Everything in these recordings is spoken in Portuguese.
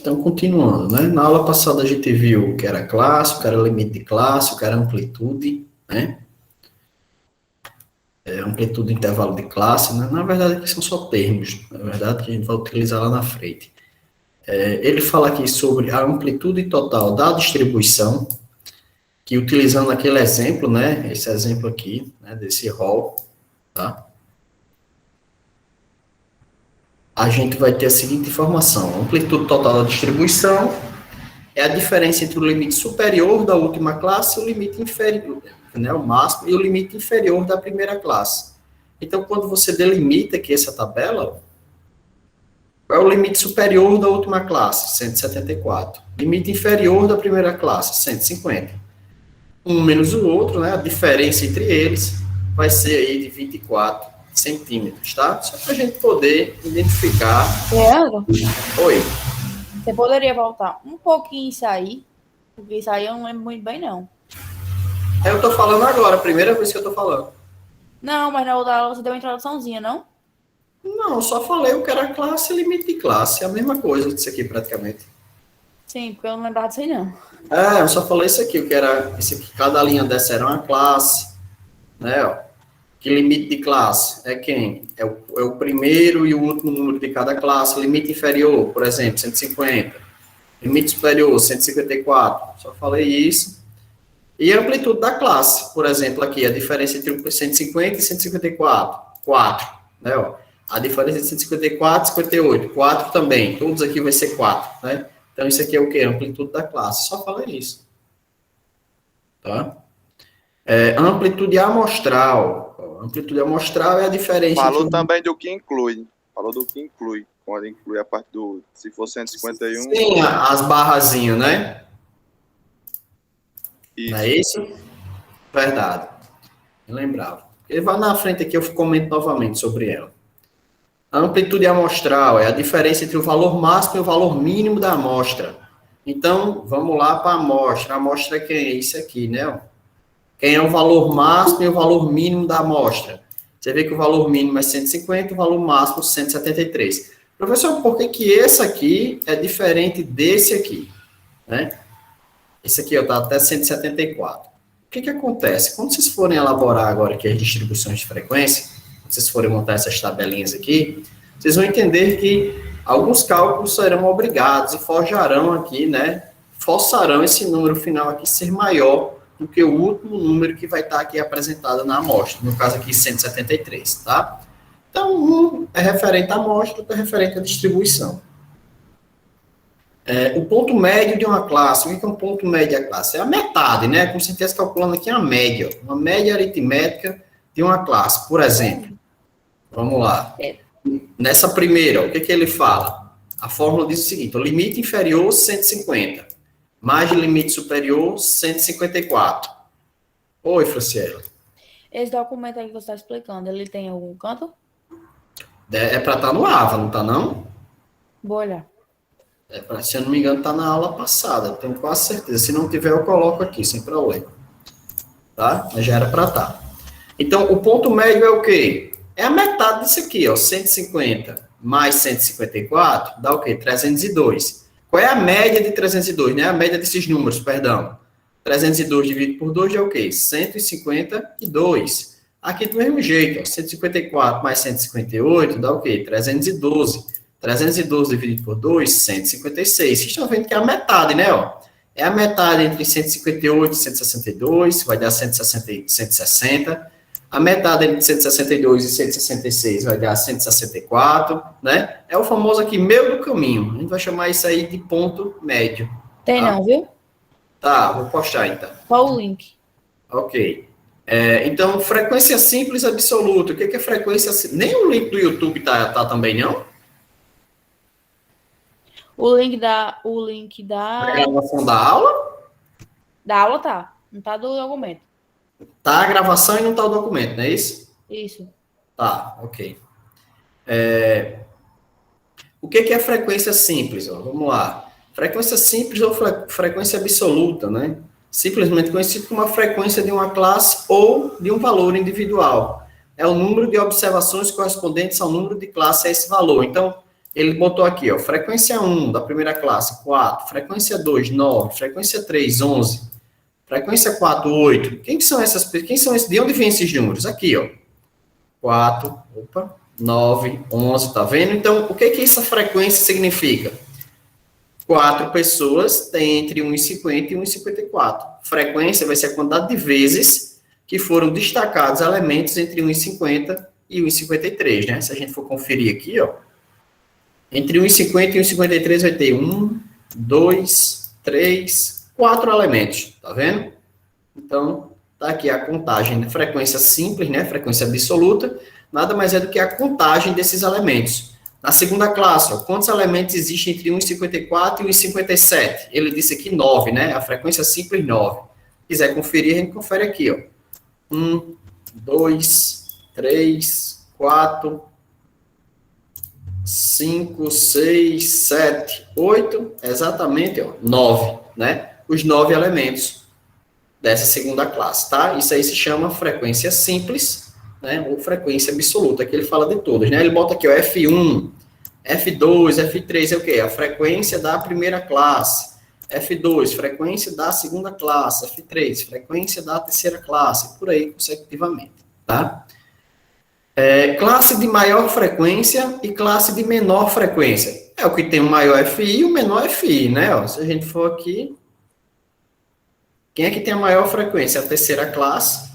Então, continuando, né? Na aula passada a gente viu o que era classe, o que era limite de classe, o que era amplitude, né? Amplitude e intervalo de classe, né? Na verdade, aqui são só termos, na verdade, que a gente vai utilizar lá na frente. Ele fala aqui sobre a amplitude total da distribuição, que utilizando aquele exemplo, né? Esse exemplo aqui, né? Desse rol, tá? A gente vai ter a seguinte informação: a amplitude total da distribuição é a diferença entre o limite superior da última classe e o limite inferior, né, o máximo, e o limite inferior da primeira classe. Então, quando você delimita aqui essa tabela, qual é o limite superior da última classe? 174. Limite inferior da primeira classe? 150. Um menos o outro, né, a diferença entre eles vai ser aí de 24 centímetros, tá? Só para a gente poder identificar. Leandro? Oi. Você poderia voltar um pouquinho isso aí? Porque isso aí eu não lembro muito bem, não. Eu tô falando agora, a primeira vez que eu tô falando. Não, mas na outra aula você deu uma introduçãozinha, não? Não, só falei o que era classe e limite de classe. É a mesma coisa disso aqui, praticamente. Sim, porque eu não lembrava disso aí, não. Eu só falei isso aqui, o que era... Isso aqui, cada linha dessa era uma classe, né, ó. Que limite de classe é quem? É o primeiro e o último número de cada classe. Limite inferior, por exemplo, 150. Limite superior, 154. Só falei isso. E a amplitude da classe, por exemplo, aqui, a diferença entre 150 e 154, 4, né, ó. A diferença entre 154 e 58, 4 também, todos aqui vai ser 4, né? Então, isso aqui é o quê? Amplitude da classe, só falei isso. Tá? Amplitude amostral. Amplitude amostral é a diferença Falou entre... também do que inclui. Falou do que inclui. Quando inclui a parte do... Se for 151... Sim, as barrazinhas, né? Isso. Não é isso? Verdade. Eu lembrava. Ele vai na frente aqui, eu comento novamente sobre ela. A amplitude amostral é a diferença entre o valor máximo e o valor mínimo da amostra. Então, vamos lá para a amostra. A amostra é quem? É isso aqui, né? Quem é o valor máximo e o valor mínimo da amostra? Você vê que o valor mínimo é 150 e o valor máximo 173. Professor, por que que esse aqui é diferente desse aqui? Né? Esse aqui está até 174. O que que acontece? Quando vocês forem elaborar agora aqui as distribuições de frequência, quando vocês forem montar essas tabelinhas aqui, vocês vão entender que alguns cálculos serão obrigados e forjarão aqui, né? Forçarão esse número final aqui ser maior do que o último número que vai estar aqui apresentado na amostra, no caso aqui 173, tá? Então, um é referente à amostra, outro é referente à distribuição. O ponto médio de uma classe, o que é um ponto médio da classe? É a metade, né? Como você estivesse calculando aqui a média, uma média aritmética de uma classe, por exemplo. Vamos lá. Nessa primeira, o que que ele fala? A fórmula diz o seguinte: o limite inferior, 150. Mais de limite superior, 154. Oi, Franciela. Esse documento aí que você está explicando, ele tem algum canto? É para estar no AVA, não está não? Vou olhar. Se eu não me engano, está na aula passada, tenho quase certeza. Se não tiver, eu coloco aqui, sem problema. Tá? Mas já era para estar. Então, o ponto médio é o quê? É a metade disso aqui, ó, 150 mais 154, dá o quê? 302. Qual é a média de 302, né? A média desses números, perdão. 302 dividido por 2 é o quê? 152. Aqui do mesmo jeito, ó, 154 mais 158 dá o quê? 312. 312 dividido por 2, 156. Vocês estão vendo que é a metade, né? Ó? É a metade entre 158 e 162, vai dar 160. A metade entre 162 e 166 vai dar 164, né? É o famoso aqui, meio do caminho. A gente vai chamar isso aí de ponto médio. Tem tá? não, viu? Tá, vou postar então. Qual o link? Ok. Então, frequência simples absoluta. O que é frequência simples? Nem o link do YouTube tá também, não? O link da A gravação da aula? Da aula tá. Não tá do documento. Tá a gravação e não tá o documento, não é isso? Isso. Tá, ok. O que é frequência simples? Ó? Vamos lá. Frequência simples ou frequência absoluta, né? Simplesmente conhecido como a frequência de uma classe ou de um valor individual. É o número de observações correspondentes ao número de classe a esse valor. Então, Ele botou aqui, ó, frequência 1 da primeira classe, 4, frequência 2, 9, frequência 3, 11, frequência 4, 8. Quem são esses? De onde vêm esses números? Aqui, ó. 4, 9, 11, tá vendo? Então, o que essa frequência significa? 4 pessoas têm entre 1,50 e 1,54. Frequência vai ser a quantidade de vezes que foram destacados elementos entre 1,50 e 1,53, né? Se a gente for conferir aqui, ó, entre 1,50 e 1,53 vai ter 1, 2, 3, 4 elementos, tá vendo? Então, tá aqui a contagem de frequência simples, né? Frequência absoluta, nada mais é do que a contagem desses elementos. Na segunda classe, ó, quantos elementos existem entre 1,54 e 1,57? Ele disse aqui 9, né? A frequência simples 9. Se quiser conferir, a gente confere aqui, ó. 1, 2, 3, 4, 5, 6, 7, 8, exatamente, ó, 9, né? Os 9 elementos dessa segunda classe, tá? Isso aí se chama frequência simples, né? Ou frequência absoluta, que ele fala de todas, né? Ele bota aqui, ó, F1, F2, F3 é o quê? A frequência da primeira classe. F2, frequência da segunda classe. F3, frequência da terceira classe. Por aí, consecutivamente, tá? Classe de maior frequência e classe de menor frequência. É o que tem o maior FI e o menor FI, né? Ó, se a gente for aqui, quem é que tem a maior frequência? A terceira classe,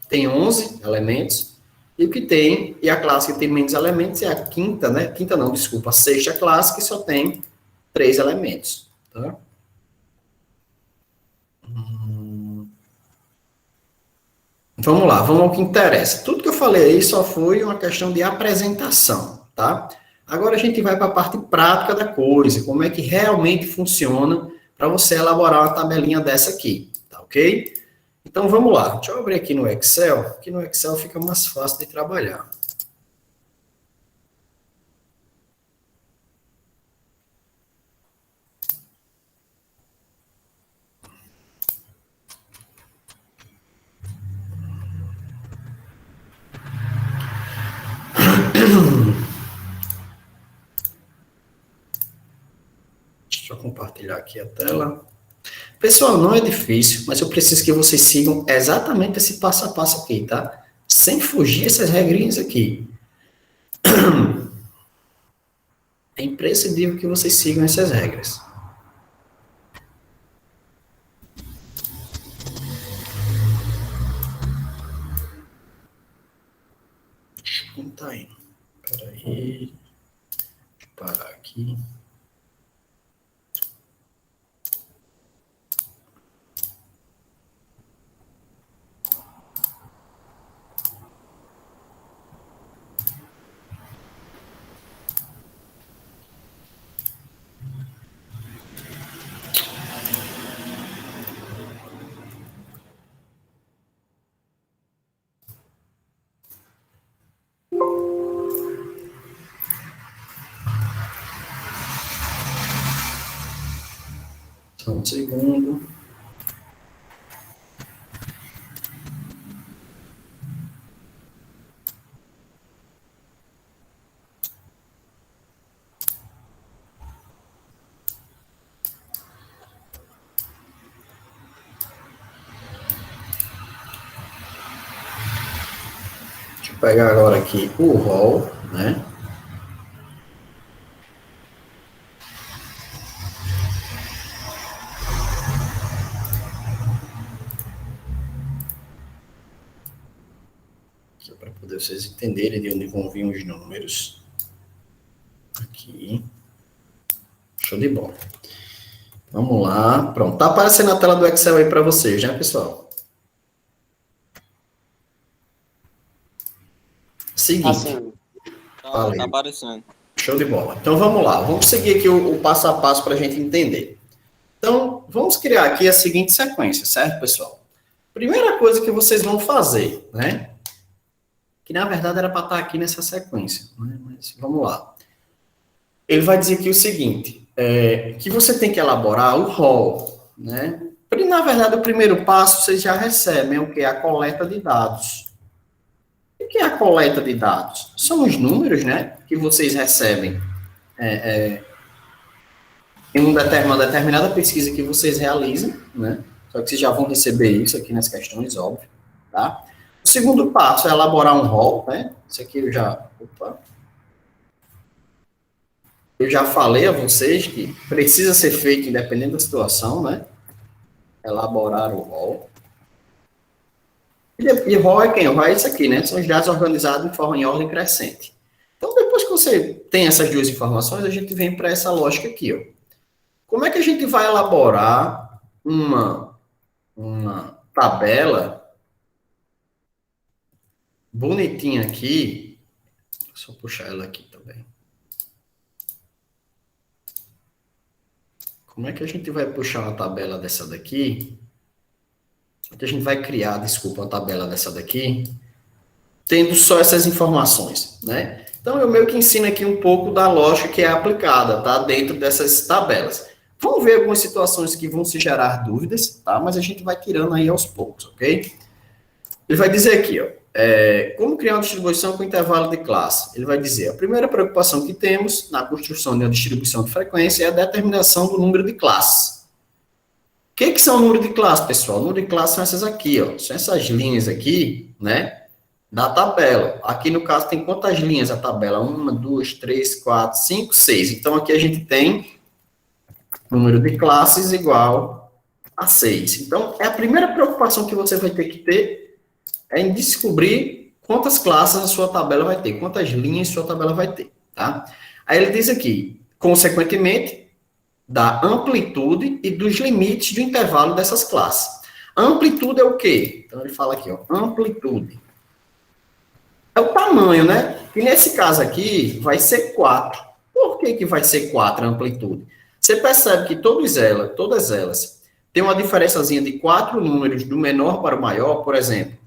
tem 11 elementos, e a classe que tem menos elementos é a quinta, né? Quinta não, desculpa, a sexta classe, que só tem 3 elementos, tá? Vamos lá, vamos ao que interessa. Tudo que eu falei aí só foi uma questão de apresentação, tá? Agora a gente vai para a parte prática da coisa, como é que realmente funciona para você elaborar uma tabelinha dessa aqui, tá ok? Então vamos lá, deixa eu abrir aqui no Excel, que no Excel fica mais fácil de trabalhar. Deixa eu compartilhar aqui a tela. Pessoal, não é difícil, mas eu preciso que vocês sigam exatamente esse passo a passo aqui, tá? Sem fugir essas regrinhas aqui. É imprescindível que vocês sigam essas regras. Não tá indo. Espera aí. Deixa eu parar aqui. Só um segundo. Deixa eu pegar agora aqui o rol, né? Para poder vocês entenderem de onde vão vir os números. Aqui. Show de bola. Vamos lá. Pronto. Tá aparecendo a tela do Excel aí para vocês, né, pessoal? Seguinte. Tá aparecendo. Show de bola. Então, vamos lá. Vamos seguir aqui o passo a passo para a gente entender. Então, vamos criar aqui a seguinte sequência, certo, pessoal? Primeira coisa que vocês vão fazer, né? Que, na verdade, era para estar aqui nessa sequência, né? Mas vamos lá. Ele vai dizer aqui o seguinte, que você tem que elaborar o rol, né? Na verdade, o primeiro passo, vocês já recebem o que é a coleta de dados. O que é a coleta de dados? São os números, né, que vocês recebem em uma determinada pesquisa que vocês realizem, né? Só que vocês já vão receber isso aqui nas questões, óbvio, tá? O segundo passo é elaborar um rol, né? Isso aqui eu já falei a vocês que precisa ser feito independente da situação, né? Elaborar o rol. E rol é quem? O rol é isso aqui, né? São os dados organizados em ordem crescente. Então, depois que você tem essas duas informações, a gente vem para essa lógica aqui, ó. Como é que a gente vai elaborar uma tabela bonitinha aqui? Deixa eu puxar ela aqui também. Como é que a gente vai puxar uma tabela dessa daqui? A gente vai criar, desculpa, uma tabela dessa daqui, tendo só essas informações, né? Então, eu meio que ensino aqui um pouco da lógica que é aplicada, tá? Dentro dessas tabelas. Vamos ver algumas situações que vão se gerar dúvidas, tá? Mas a gente vai tirando aí aos poucos, ok? Ele vai dizer aqui, ó, como criar uma distribuição com intervalo de classe. Ele vai dizer, a primeira preocupação que temos na construção de uma distribuição de frequência é a determinação do número de classes. O que são o número de classes, pessoal? O número de classes são essas aqui, ó. São essas linhas aqui, né? Da tabela. Aqui, no caso, tem quantas linhas a tabela? 1, 2, 3, 4, 5, 6. Então, aqui a gente tem número de classes igual a 6. Então, a primeira preocupação que você vai ter que ter é em descobrir quantas classes a sua tabela vai ter, quantas linhas sua tabela vai ter, tá? Aí ele diz aqui, consequentemente, da amplitude e dos limites do intervalo dessas classes. A amplitude é o quê? Então, ele fala aqui, ó, amplitude. É o tamanho, né? E nesse caso aqui, vai ser 4. Por que vai ser 4 a amplitude? Você percebe que todas elas têm uma diferençazinha de 4 números do menor para o maior, por exemplo.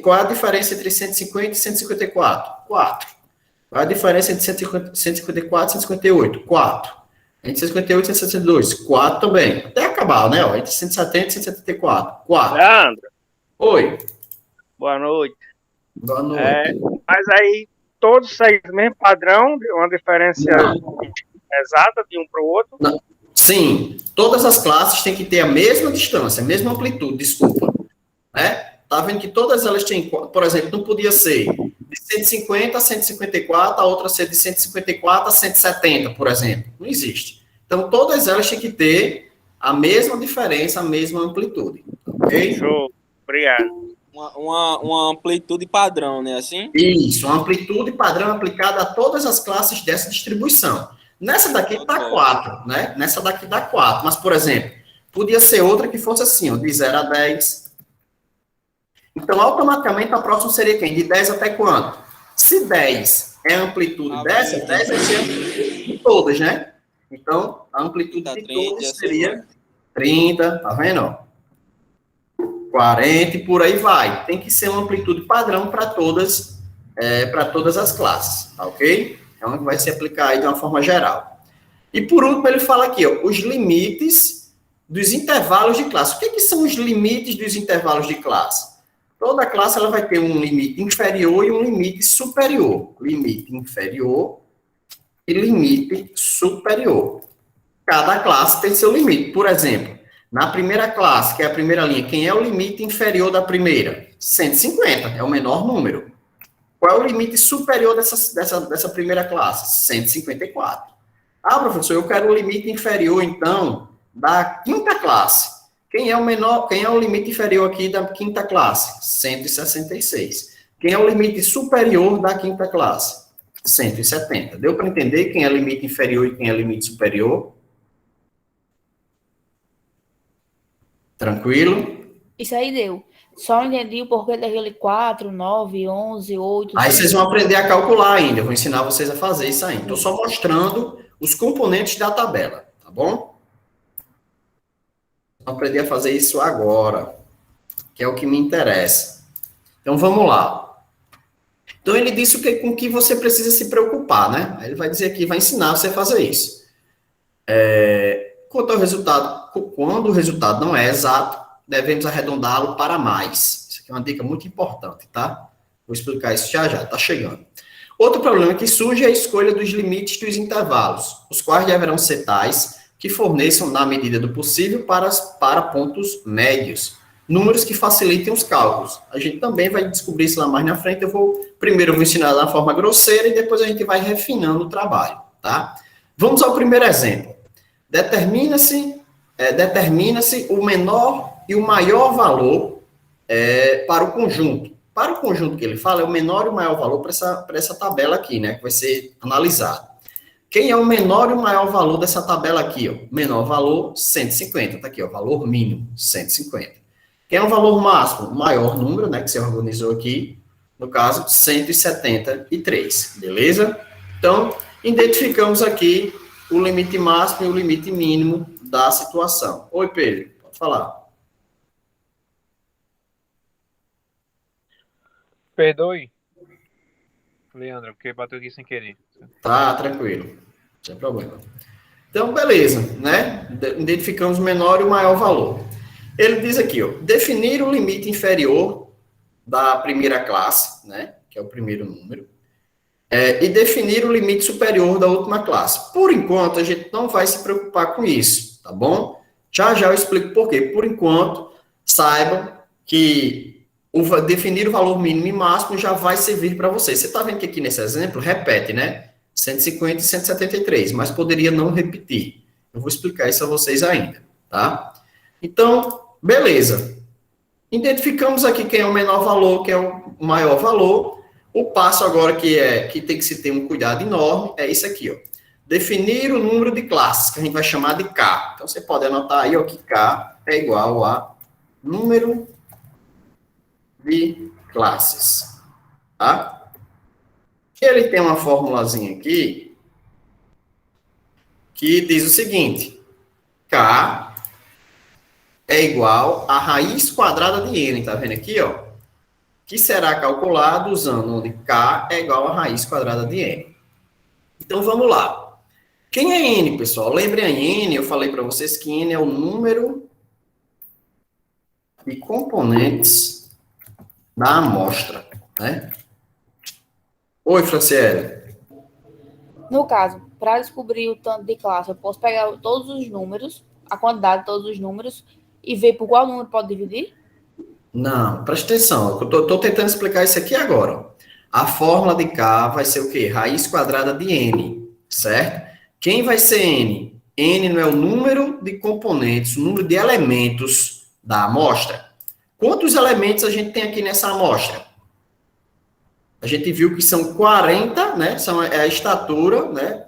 Qual é a diferença entre 150 e 154? 4. Qual é a diferença entre 154 e 158? 4. Entre 158 e 162? 4 também. Até acabar, né? Ó, entre 170 e 174? 4. Leandro. Oi. Boa noite. Boa noite. Mas aí, todos seguem o mesmo padrão, uma diferença exata de um para o outro? Não. Sim, todas as classes têm que ter a mesma distância, a mesma amplitude, desculpa. Né? Tá vendo que todas elas têm, por exemplo, não podia ser de 150 a 154, a outra ser de 154 a 170, por exemplo. Não existe. Então, todas elas têm que ter a mesma diferença, a mesma amplitude. Ok? Show. Obrigado. Uma amplitude padrão, né? Assim? Isso, uma amplitude padrão aplicada a todas as classes dessa distribuição. Nessa daqui dá 4, né? Nessa daqui dá 4. Mas, por exemplo, podia ser outra que fosse assim, ó, de 0 a 10. Então, automaticamente, a próxima seria quem? De 10 até quanto? Se 10 é a amplitude dessa, 10 vai ser a amplitude de todas, né? Então, a amplitude de todas seria 30, tá vendo? 40 e por aí vai. Tem que ser uma amplitude padrão para todas as classes, tá ok? Então, vai se aplicar aí de uma forma geral. E por último, ele fala aqui, ó, os limites dos intervalos de classe. O que são os limites dos intervalos de classe? Toda classe ela vai ter um limite inferior e um limite superior. Limite inferior e limite superior. Cada classe tem seu limite. Por exemplo, na primeira classe, que é a primeira linha, quem é o limite inferior da primeira? 150, é o menor número. Qual é o limite superior dessa primeira classe? 154. Ah, professor, eu quero o limite inferior, então, da quinta classe. Quem é o limite inferior aqui da quinta classe? 166. Quem é o limite superior da quinta classe? 170. Deu para entender quem é limite inferior e quem é limite superior? Tranquilo? Isso aí deu. Só entendi o porquê daquele 4, 9, 11, 8... Aí vocês vão aprender a calcular ainda. Eu vou ensinar vocês a fazer isso aí. Estou só mostrando os componentes da tabela, tá bom? Vou aprender a fazer isso agora, que é o que me interessa. Então, vamos lá. Então, ele disse com o que você precisa se preocupar, né? Aí ele vai dizer aqui, vai ensinar você a fazer isso. Quanto ao resultado, quando o resultado não é exato, devemos arredondá-lo para mais. Isso aqui é uma dica muito importante, tá? Vou explicar isso já, tá chegando. Outro problema que surge é a escolha dos limites dos intervalos, os quais deverão ser tais que forneçam, na medida do possível, para pontos médios, números que facilitem os cálculos. A gente também vai descobrir isso lá mais na frente. Primeiro eu vou ensinar da forma grosseira e depois a gente vai refinando o trabalho, tá? Vamos ao primeiro exemplo. Determina-se o menor e o maior valor para o conjunto. Para o conjunto que ele fala, é o menor e o maior valor para essa tabela aqui, né? Que vai ser analisado. Quem é o menor e o maior valor dessa tabela aqui? Ó? Menor valor, 150. Tá aqui, ó, valor mínimo, 150. Quem é o valor máximo? O maior número, né? Que você organizou aqui. No caso, 173. Beleza? Então, identificamos aqui o limite máximo e o limite mínimo da situação. Oi, Pedro, pode falar. Perdoe, Leandro, porque bateu aqui sem querer. Tá, tranquilo. Sem problema. Então, beleza, né? Identificamos o menor e o maior valor. Ele diz aqui, ó, definir o limite inferior da primeira classe, né? Que é o primeiro número. E definir o limite superior da última classe. Por enquanto, a gente não vai se preocupar com isso, tá bom? Já eu explico por quê. Por enquanto, saibam que definir o valor mínimo e máximo já vai servir para vocês. Você está vendo que aqui nesse exemplo, repete, né? 150 e 173, mas poderia não repetir. Eu vou explicar isso a vocês ainda, tá? Então, beleza. Identificamos aqui quem é o menor valor, quem é o maior valor. O passo agora que tem que se ter um cuidado enorme é isso aqui, ó. Definir o número de classes, que a gente vai chamar de K. Então, você pode anotar aí, ó, que K é igual a número de classes, tá? Ele tem uma formulazinha aqui que diz o seguinte: K é igual a raiz quadrada de N, tá vendo aqui, ó? Que será calculado usando onde K é igual a raiz quadrada de N. Então, vamos lá. Quem é N, pessoal? Lembrem aí, N, eu falei para vocês que N é o número de componentes da amostra, né? Oi, Franciele. No caso, para descobrir o tanto de classe, eu posso pegar todos os números, a quantidade de todos os números, e ver por qual número pode dividir? Não, presta atenção. Eu tô tentando explicar isso aqui agora. Ó. A fórmula de K vai ser o quê? Raiz quadrada de N, certo? Quem vai ser N? N não é o número de componentes, o número de elementos da amostra. Quantos elementos a gente tem aqui nessa amostra? A gente viu que são 40, né? É a estatura, né?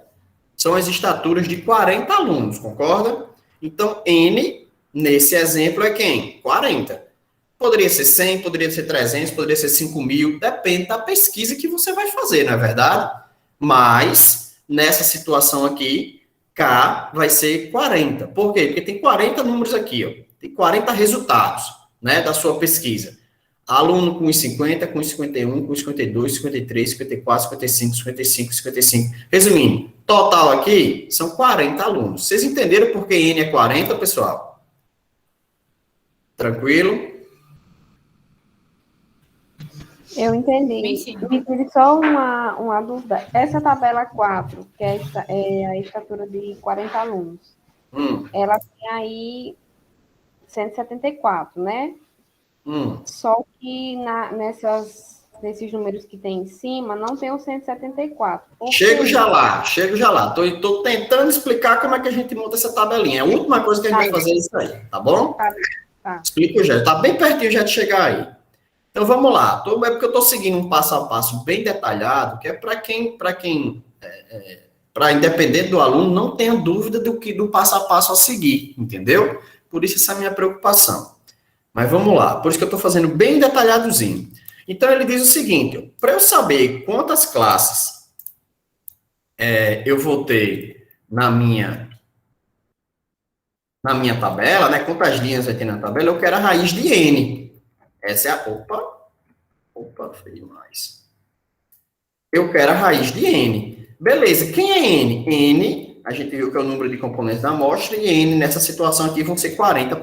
São as estaturas de 40 alunos, concorda? Então, N, nesse exemplo, é quem? 40. Poderia ser 100, poderia ser 300, poderia ser 5.000, depende da pesquisa que você vai fazer, não é verdade? Mas, nessa situação aqui, K vai ser 40. Por quê? Porque tem 40 números aqui, ó. Tem 40 resultados, né, da sua pesquisa. Aluno com os 50, com os 51, com os 52, 53, 54, 55, 55, 55. Resumindo, total aqui são 40 alunos. Vocês entenderam por que N é 40, pessoal? Tranquilo? Eu entendi. Me tire só uma dúvida. Essa tabela 4, que é a estatura de 40 alunos, ela tem aí 174, né? Só que nesses números que tem em cima, não tem o 174. Chego já lá. Tô tentando explicar como é que a gente monta essa tabelinha. A última coisa que a gente vai fazer é isso aí, tá bom? Tá. Explico já. Tá bem pertinho já de chegar aí. Então, vamos lá. É porque eu estou seguindo um passo a passo bem detalhado, que é para independente do aluno, não tenha dúvida do passo a passo a seguir, entendeu? Por isso essa é a minha preocupação. Mas vamos lá. Por isso que eu estou fazendo bem detalhadozinho. Então, ele diz o seguinte, para eu saber quantas classes eu vou ter na minha tabela, né? Quantas linhas vai ter na tabela, eu quero a raiz de N. Essa é a... Opa, foi demais. Eu quero a raiz de N. Beleza, quem é N? N, a gente viu que é o número de componentes da amostra, e N, nessa situação aqui, vão ser 40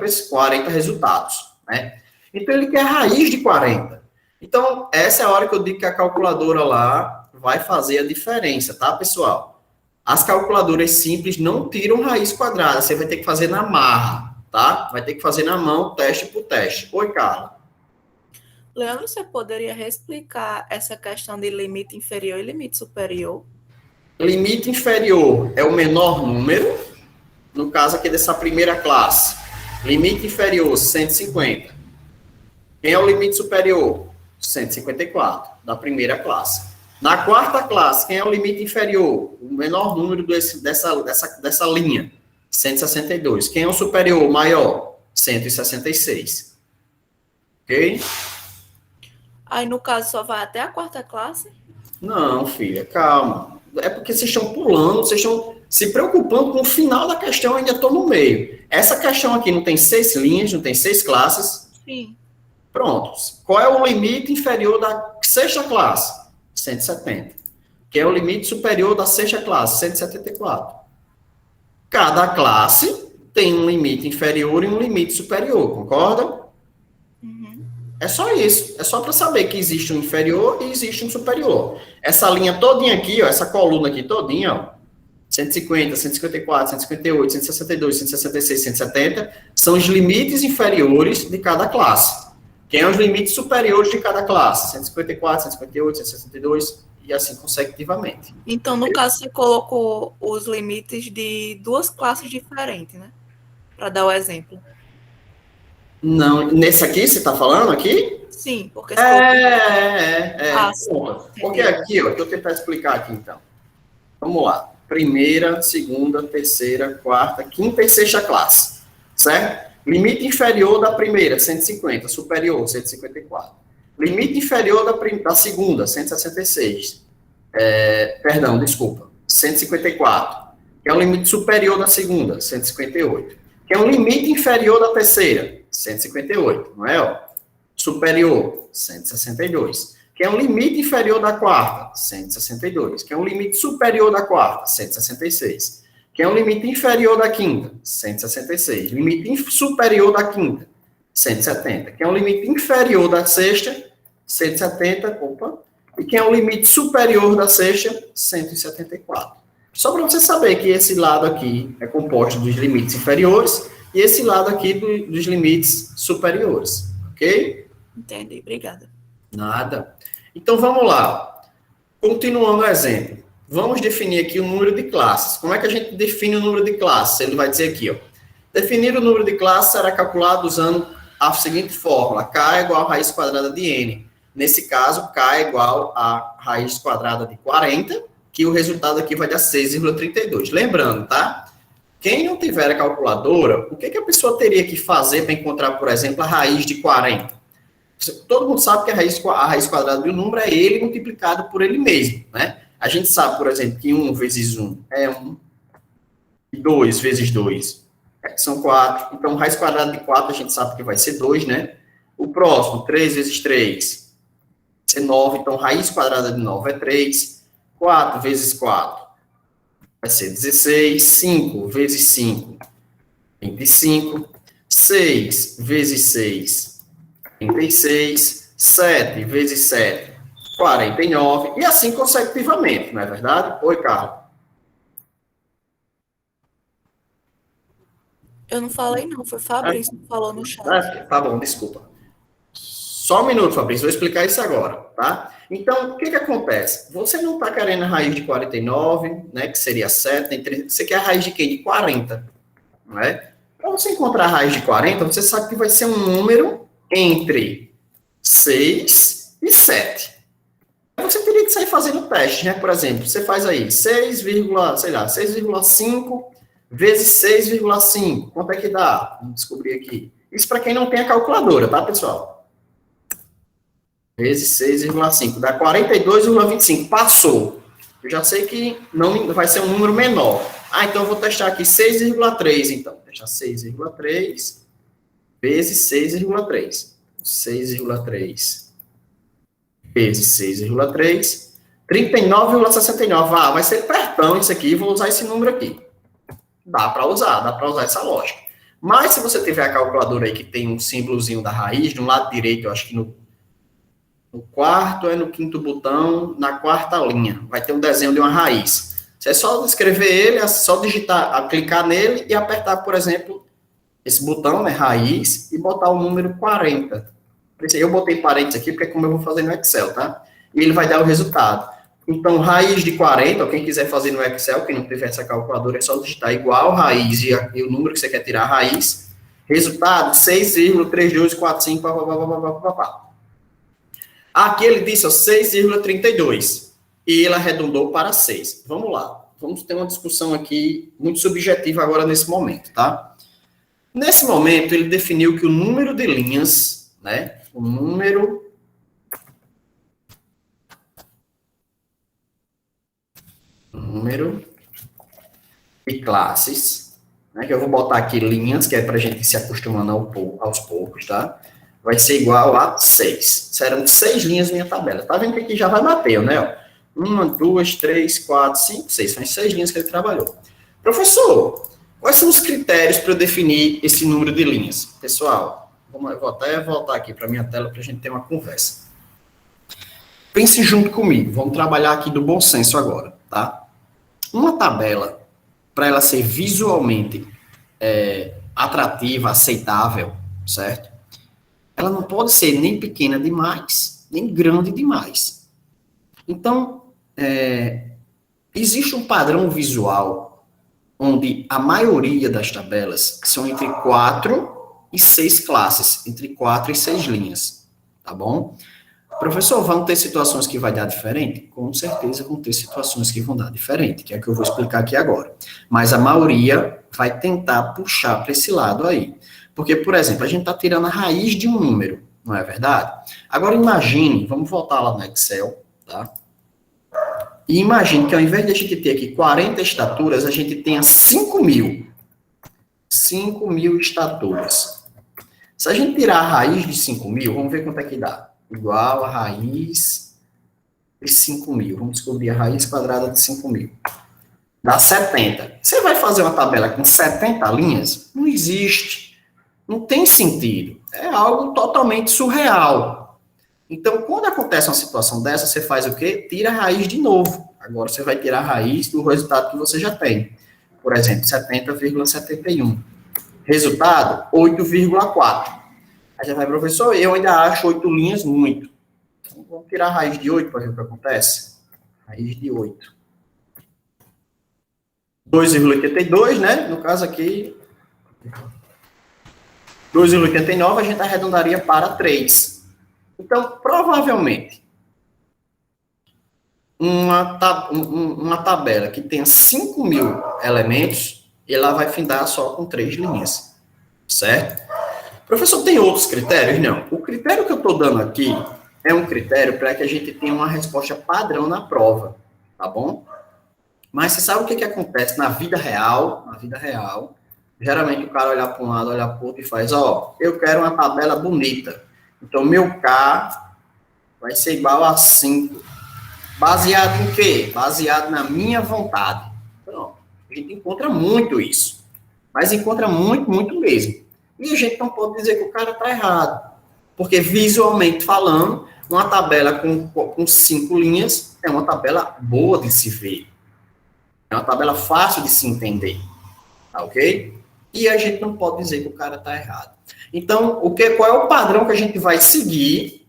resultados, né? Então, ele quer a raiz de 40. Então, essa é a hora que eu digo que a calculadora lá vai fazer a diferença, tá, pessoal? As calculadoras simples não tiram raiz quadrada, você vai ter que fazer na marra, tá? Vai ter que fazer na mão, teste por teste. Oi, Carla. Leandro, você poderia reexplicar essa questão de limite inferior e limite superior? Limite inferior é o menor número, no caso aqui dessa primeira classe. Limite inferior, 150. Quem é o limite superior? 154, da primeira classe. Na quarta classe, quem é o limite inferior? O menor número dessa linha, 162. Quem é o superior, maior? 166. Ok? Aí, no caso, só vai até a quarta classe? Não, filha, calma. É porque vocês estão pulando, vocês estão se preocupando com o final da questão, eu ainda estou no meio. Essa questão aqui não tem 6 linhas, não tem 6 classes. Sim. Pronto. Qual é o limite inferior da sexta classe? 170. Que é o limite superior da sexta classe? 174. Cada classe tem um limite inferior e um limite superior, concorda? É só isso. É só para saber que existe um inferior e existe um superior. Essa linha todinha aqui, ó, essa coluna aqui todinha, ó, 150, 154, 158, 162, 166, 170, são os limites inferiores de cada classe. Quem é os limites superiores de cada classe? 154, 158, 162 e assim consecutivamente. Então, no caso, você colocou os limites de duas classes diferentes, né? Para dar o exemplo. Não, nesse aqui, você está falando aqui? Sim, porque... Porque aqui, ó, deixa eu tentar explicar aqui, então. Vamos lá. Primeira, segunda, terceira, quarta, quinta e sexta classe, certo? Limite inferior da primeira, 150. Superior, 154. Limite inferior da segunda, 166. Perdão, desculpa. 154. Que é o limite superior da segunda, 158. Que é o limite inferior da terceira, 158, não é? Ó? Superior, 162. Que é o limite inferior da quarta, 162. Que é o limite superior da quarta, 166. Que é o limite inferior da quinta, 166. Limite superior da quinta, 170. Que é o limite inferior da sexta, 170. E que é o limite superior da sexta, 174. Só para você saber que esse lado aqui é composto dos limites inferiores e esse lado aqui dos limites superiores. Ok? Entendi, obrigada. Nada. Então, vamos lá. Continuando o exemplo. Vamos definir aqui o número de classes. Como é que a gente define o número de classes? Ele vai dizer aqui, ó. Definir o número de classes será calculado usando a seguinte fórmula. K é igual a raiz quadrada de N. Nesse caso, K é igual a raiz quadrada de 40, que o resultado aqui vai dar 6,32. Lembrando, tá? Quem não tiver a calculadora, o que a pessoa teria que fazer para encontrar, por exemplo, a raiz de 40? Todo mundo sabe que a raiz quadrada de um número é ele multiplicado por ele mesmo, né? A gente sabe, por exemplo, que 1 vezes 1 é 1, e 2 vezes 2 são 4. Então, raiz quadrada de 4 a gente sabe que vai ser 2, né? O próximo, 3 vezes 3, vai ser 9. Então, raiz quadrada de 9 é 3. 4 vezes 4 vai ser 16. 5 vezes 5, 25. 6 vezes 6, 36. 7 vezes 7, 49, e assim consecutivamente, não é verdade? Oi, Carlos. Eu não falei, não. Foi Fabrício que falou no chat. Tá bom, desculpa. Só um minuto, Fabrício. Vou explicar isso agora, tá? Então, o que acontece? Você não está querendo a raiz de 49, né? Que seria 7. Você quer a raiz de quem? De 40, não é? Para você encontrar a raiz de 40, você sabe que vai ser um número entre 6 e 7. Você teria que sair fazendo teste, né? Por exemplo, você faz aí 6,5 vezes 6,5. Quanto é que dá? Vamos descobrir aqui. Isso para quem não tem a calculadora, tá, pessoal? Vezes 6,5. Dá 42,25. Passou. Eu já sei que não vai ser um número menor. Ah, então eu vou testar aqui 6,3, então. Vou testar 6,3 vezes 6,3. 6,3 vezes 6,3, 39,69. Ah, vai ser pertão isso aqui, vou usar esse número aqui. Dá para usar essa lógica. Mas se você tiver a calculadora aí que tem um símbolozinho da raiz, no lado direito, eu acho que No quarto é no quinto botão, na quarta linha. Vai ter um desenho de uma raiz. Você é só escrever ele, é só digitar, clicar nele e apertar, por exemplo, esse botão, né, raiz, e botar o número 40. Eu botei parênteses aqui, porque é como eu vou fazer no Excel, tá? E ele vai dar o resultado. Então, raiz de 40, quem quiser fazer no Excel, quem não tiver essa calculadora, é só digitar igual raiz e o número que você quer tirar, raiz. Resultado, 6,3245, papapá. Aqui ele disse 6,32. E ele arredondou para 6. Vamos lá. Vamos ter uma discussão aqui muito subjetiva agora nesse momento, tá? Nesse momento, ele definiu que o número de linhas, né? O número de classes, né? Que eu vou botar aqui linhas, que é para a gente ir se acostumando aos poucos, tá? Vai ser igual a 6. Serão 6 linhas na minha tabela. Tá vendo que aqui já vai bater, né? 1, 2, 3, 4, 5, 6. São as 6 linhas que ele trabalhou. Professor, quais são os critérios para eu definir esse número de linhas? Pessoal, eu vou até voltar aqui para a minha tela para a gente ter uma conversa. Pense junto comigo. Vamos trabalhar aqui do bom senso agora, tá? Uma tabela, para ela ser visualmente atrativa, aceitável, certo? Ela não pode ser nem pequena demais, nem grande demais. Então, existe um padrão visual onde a maioria das tabelas são entre 4 e 6 classes, entre 4 e 6 linhas, tá bom? Professor, vão ter situações que vai dar diferente? Com certeza vão ter situações que vão dar diferente, que é o que eu vou explicar aqui agora. Mas a maioria vai tentar puxar para esse lado aí. Porque, por exemplo, a gente está tirando a raiz de um número, não é verdade? Agora imagine, vamos voltar lá no Excel, tá? E imagine que ao invés de a gente ter aqui 40 estaturas, a gente tenha 5.000. 5.000 estaturas. Se a gente tirar a raiz de 5.000, vamos ver quanto é que dá. Igual a raiz de 5.000. Vamos descobrir a raiz quadrada de 5.000. Dá 70. Você vai fazer uma tabela com 70 linhas? Não existe. Não tem sentido. É algo totalmente surreal. Então, quando acontece uma situação dessa, você faz o quê? Tira a raiz de novo. Agora você vai tirar a raiz do resultado que você já tem. Por exemplo, 70,71. Resultado, 8,4. Aí já vai, professor, eu ainda acho 8 linhas muito. Então, vamos tirar a raiz de 8 para ver o que acontece. Raiz de 8. 2,82, né? No caso aqui, 2,89, a gente arredondaria para 3. Então, provavelmente, uma tabela que tenha 5.000 elementos, ela vai findar só com 3 linhas. Certo? Professor, tem outros critérios? Não. O critério que eu estou dando aqui é um critério para que a gente tenha uma resposta padrão na prova, tá bom? Mas você sabe o que acontece na vida real? Na vida real, geralmente o cara olha para um lado, olha para o outro e faz, ó, eu quero uma tabela bonita. Então, meu K vai ser igual a 5. Baseado em quê? Baseado na minha vontade. Então, a gente encontra muito isso. Mas encontra muito, muito mesmo. E a gente não pode dizer que o cara está errado. Porque, visualmente falando, uma tabela com 5 linhas é uma tabela boa de se ver. É uma tabela fácil de se entender. Tá ok? E a gente não pode dizer que o cara está errado. Então, qual é o padrão que a gente vai seguir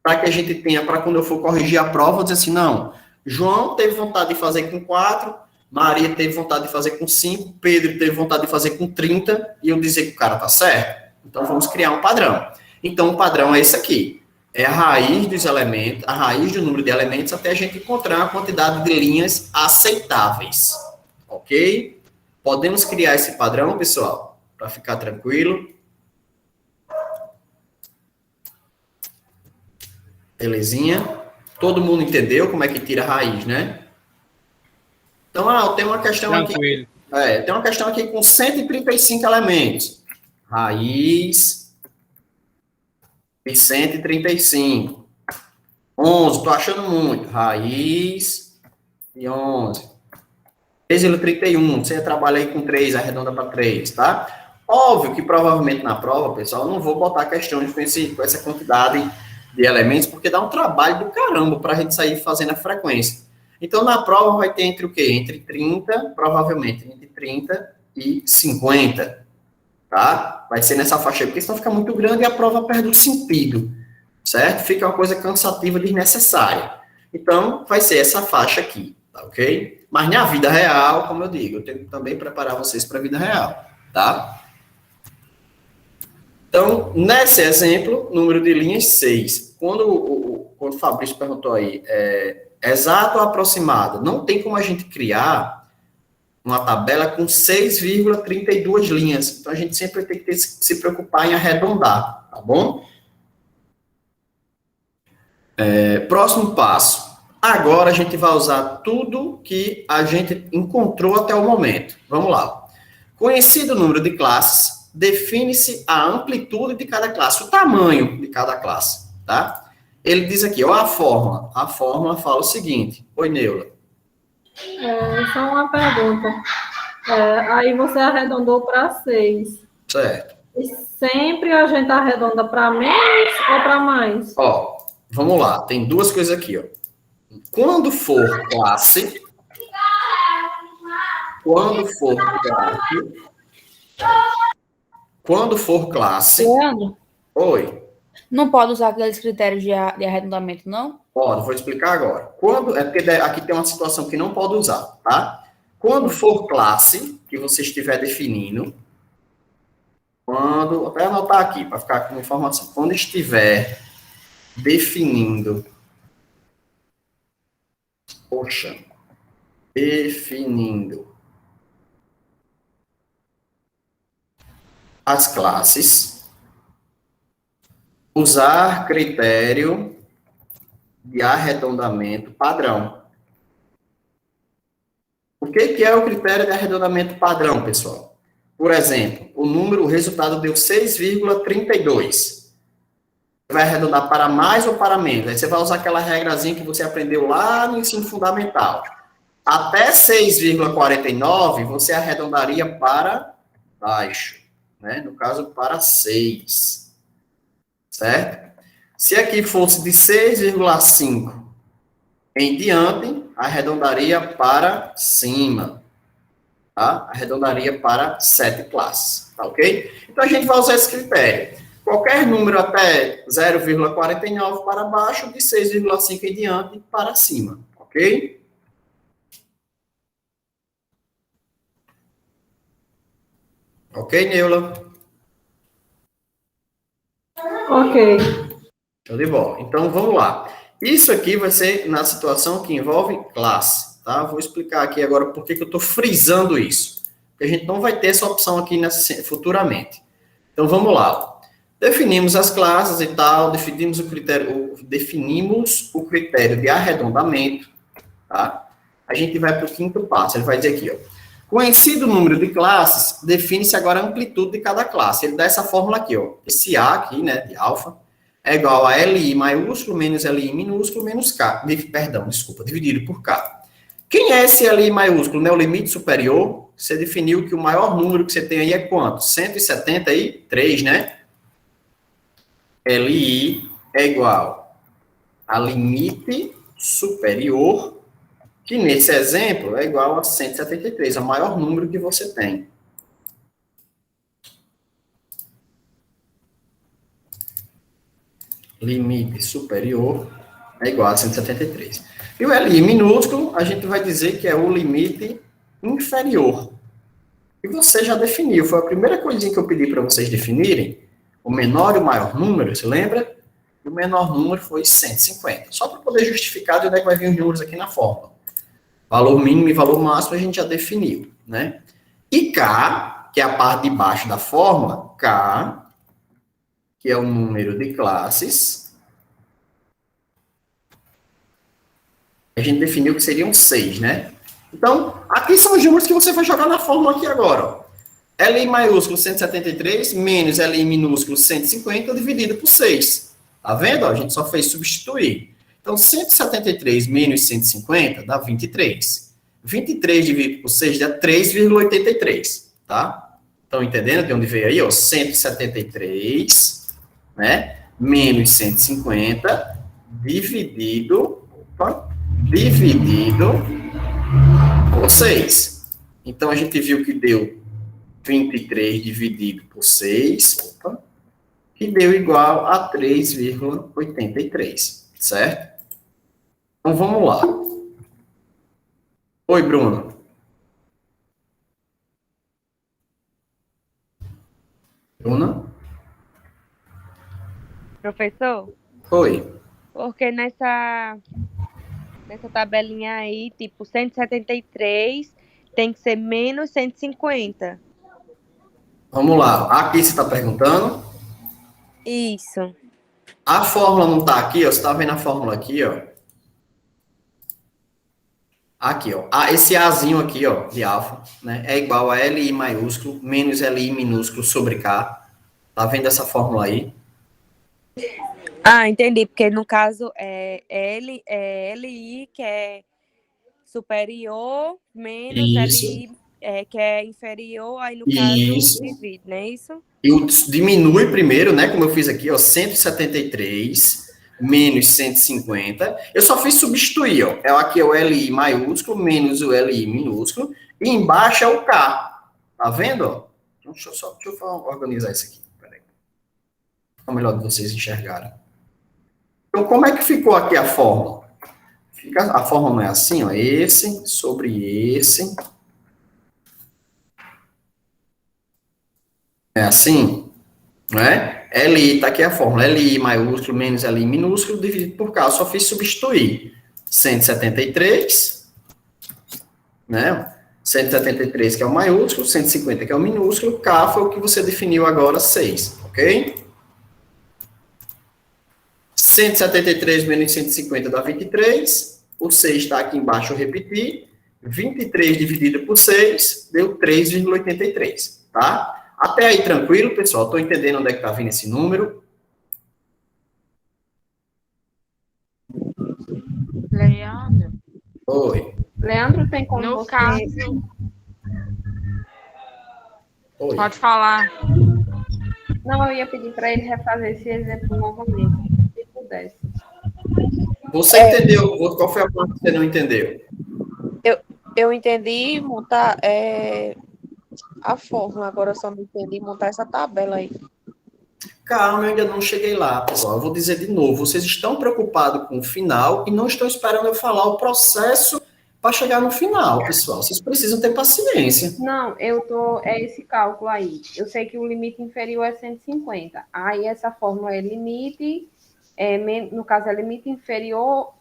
para que a gente tenha, para quando eu for corrigir a prova, dizer assim, não, João teve vontade de fazer com 4, Maria teve vontade de fazer com 5, Pedro teve vontade de fazer com 30, e eu dizer que o cara tá certo. Então, vamos criar um padrão. Então, o padrão é esse aqui. É a raiz dos elementos, a raiz do número de elementos, até a gente encontrar uma quantidade de linhas aceitáveis. Ok? Podemos criar esse padrão, pessoal, para ficar tranquilo. Belezinha? Todo mundo entendeu como é que tira a raiz, né? Então, eu tenho uma questão Tranquilo. aqui. Tem uma questão aqui com 135 elementos. Raiz de 135. 11, tô achando muito. Raiz de 11. 3,31. Você trabalha aí com 3, arredonda para 3, tá? Óbvio que provavelmente na prova, pessoal, eu não vou botar questões com essa quantidade de elementos, porque dá um trabalho do caramba para a gente sair fazendo a frequência. Então, na prova vai ter entre o quê? Entre 30, provavelmente, entre 30 e 50, tá? Vai ser nessa faixa aí, porque senão fica muito grande e a prova perde o sentido, certo? Fica uma coisa cansativa, desnecessária. Então, vai ser essa faixa aqui, tá ok? Mas na vida real, como eu digo, eu tenho que também preparar vocês para a vida real, tá? Então, nesse exemplo, número de linhas 6. Quando o Fabrício perguntou aí, exato ou aproximado, não tem como a gente criar uma tabela com 6,32 linhas. Então, a gente sempre tem que se preocupar em arredondar, tá bom? Próximo passo. Agora, a gente vai usar tudo que a gente encontrou até o momento. Vamos lá. Conhecido o número de classes, define-se a amplitude de cada classe, o tamanho de cada classe, tá? Ele diz aqui, ó, a fórmula. A fórmula fala o seguinte. Oi, Neula. Só uma pergunta. Aí você arredondou para 6. Certo. E sempre a gente arredonda para menos ou para mais? Ó, vamos lá. Tem duas coisas aqui, ó. Quando for classe... Quando for classe... Leandro, Oi. não pode usar aqueles critérios de arredondamento, não? Pode, vou explicar agora. É porque aqui tem uma situação que não pode usar, tá? Quando for classe, que você estiver definindo, até anotar aqui, para ficar com informação. Quando estiver definindo, as classes, usar critério de arredondamento padrão. O que é o critério de arredondamento padrão, pessoal? Por exemplo, o resultado deu 6,32. Vai arredondar para mais ou para menos? Aí você vai usar aquela regrazinha que você aprendeu lá no ensino fundamental. Até 6,49, você arredondaria para baixo, né? No caso, para 6. Certo? Se aqui fosse de 6,5 em diante, arredondaria para cima. Tá? Arredondaria para 7 classes. Tá ok? Então, a gente vai usar esse critério. Qualquer número até 0,49 para baixo, de 6,5 em diante para cima. Ok? Ok, Neula? Ok. Show de bola. Então, vamos lá. Isso aqui vai ser na situação que envolve classe, tá? Vou explicar aqui agora por que eu estou frisando isso. Porque a gente não vai ter essa opção aqui futuramente. Então, vamos lá. Definimos as classes e tal, definimos o critério de arredondamento, tá? A gente vai para o quinto passo. Ele vai dizer aqui, ó. Conhecido o número de classes, define-se agora a amplitude de cada classe. Ele dá essa fórmula aqui, ó. Esse A aqui, né, de alfa, é igual a LI maiúsculo menos LI minúsculo menos K. Dividido por K. Quem é esse LI maiúsculo? Né? O limite superior, você definiu que o maior número que você tem aí é quanto? 173, né? LI é igual a limite superior, que nesse exemplo é igual a 173, é o maior número que você tem. Limite superior é igual a 173. E o LI minúsculo, a gente vai dizer que é o limite inferior. E você já definiu, foi a primeira coisinha que eu pedi para vocês definirem, o menor e o maior número, você lembra? E o menor número foi 150. Só para poder justificar de onde é que vai vir os números aqui na fórmula. Valor mínimo e valor máximo a gente já definiu, né? E K, que é a parte de baixo da fórmula, K, que é o número de classes, a gente definiu que seriam 6, né? Então, aqui são os números que você vai jogar na fórmula aqui agora, ó. LI maiúsculo 173 menos LI minúsculo 150 dividido por 6. Tá vendo? A gente só fez substituir. Então, 173 menos 150 dá 23. 23 dividido por 6 dá 3,83. Tá? Estão entendendo de onde veio aí? Ó, 173, né? menos 150 dividido por 6. Então, a gente viu que deu 23 dividido por 6, que deu igual a 3,83, certo? Então, vamos lá. Oi, Bruno. Bruna? Professor, Oi. porque nessa tabelinha aí, tipo, 173 tem que ser menos 150. Vamos lá. Aqui você está perguntando? Isso. A fórmula não está aqui, ó. Você está vendo a fórmula aqui, ó? Aqui, ó. Esse Azinho aqui, ó, de alfa, né? É igual a LI maiúsculo menos LI minúsculo sobre K. Tá vendo essa fórmula aí? Ah, entendi, porque no caso é LI que é superior menos Isso. LI que é inferior, aí no Isso. caso divide, não é isso? E diminui primeiro, né? Como eu fiz aqui, ó, 173 menos 150. Eu só fiz substituir, ó. Aqui é o LI maiúsculo menos o LI minúsculo. E embaixo é o K. Tá vendo, ó? Deixa eu organizar isso aqui. Peraí. Fica melhor de vocês enxergarem. Então, como é que ficou aqui a fórmula? A fórmula não é assim, ó. Esse sobre esse. É assim, né? LI, tá aqui a fórmula. LI maiúsculo menos LI minúsculo dividido por K. Eu só fiz substituir. 173, né? 173 que é o maiúsculo, 150 que é o minúsculo, K foi o que você definiu agora, 6, ok? 173 menos 150 dá 23, o 6 está aqui embaixo, eu repeti, 23 dividido por 6 deu 3,83, tá? Até aí tranquilo, pessoal? Estou entendendo onde é que está vindo esse número? Leandro. Oi. Leandro, tem como No você... caso... Oi. Pode falar. Não, eu ia pedir para ele refazer esse exemplo novamente, se pudesse. Você entendeu? Qual foi a parte que você não entendeu? Eu entendi montar a fórmula, agora eu só não entendi montar essa tabela aí. Calma, eu ainda não cheguei lá, pessoal. Eu vou dizer de novo. Vocês estão preocupados com o final e não estão esperando eu falar o processo para chegar no final, pessoal. Vocês precisam ter paciência. Não, é esse cálculo aí. Eu sei que o limite inferior é 150. Aí essa fórmula é limite, no caso é limite inferior,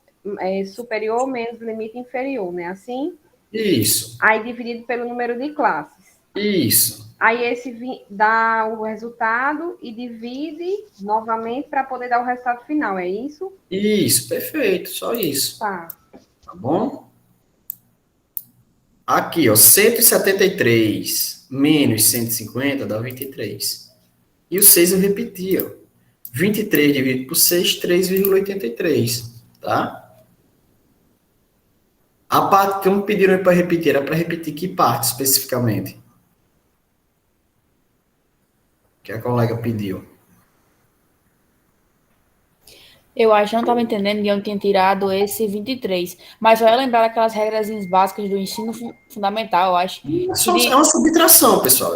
superior menos limite inferior, né? Assim? Isso. Aí dividido pelo número de classes. Isso. Aí esse dá o resultado e divide novamente para poder dar o resultado final, é isso? Isso, perfeito, só isso. Tá. Tá bom? Aqui, ó, 173 menos 150 dá 23. E o 6 eu repeti, ó. 23 dividido por 6, 3,83, tá? A parte que me pediram para repetir, era para repetir que parte especificamente? Que a colega pediu. Eu acho que não estava entendendo de onde tinha tirado esse 23. Mas eu ia lembrar daquelas regrazinhas básicas do ensino fundamental, eu acho. É uma subtração, pessoal.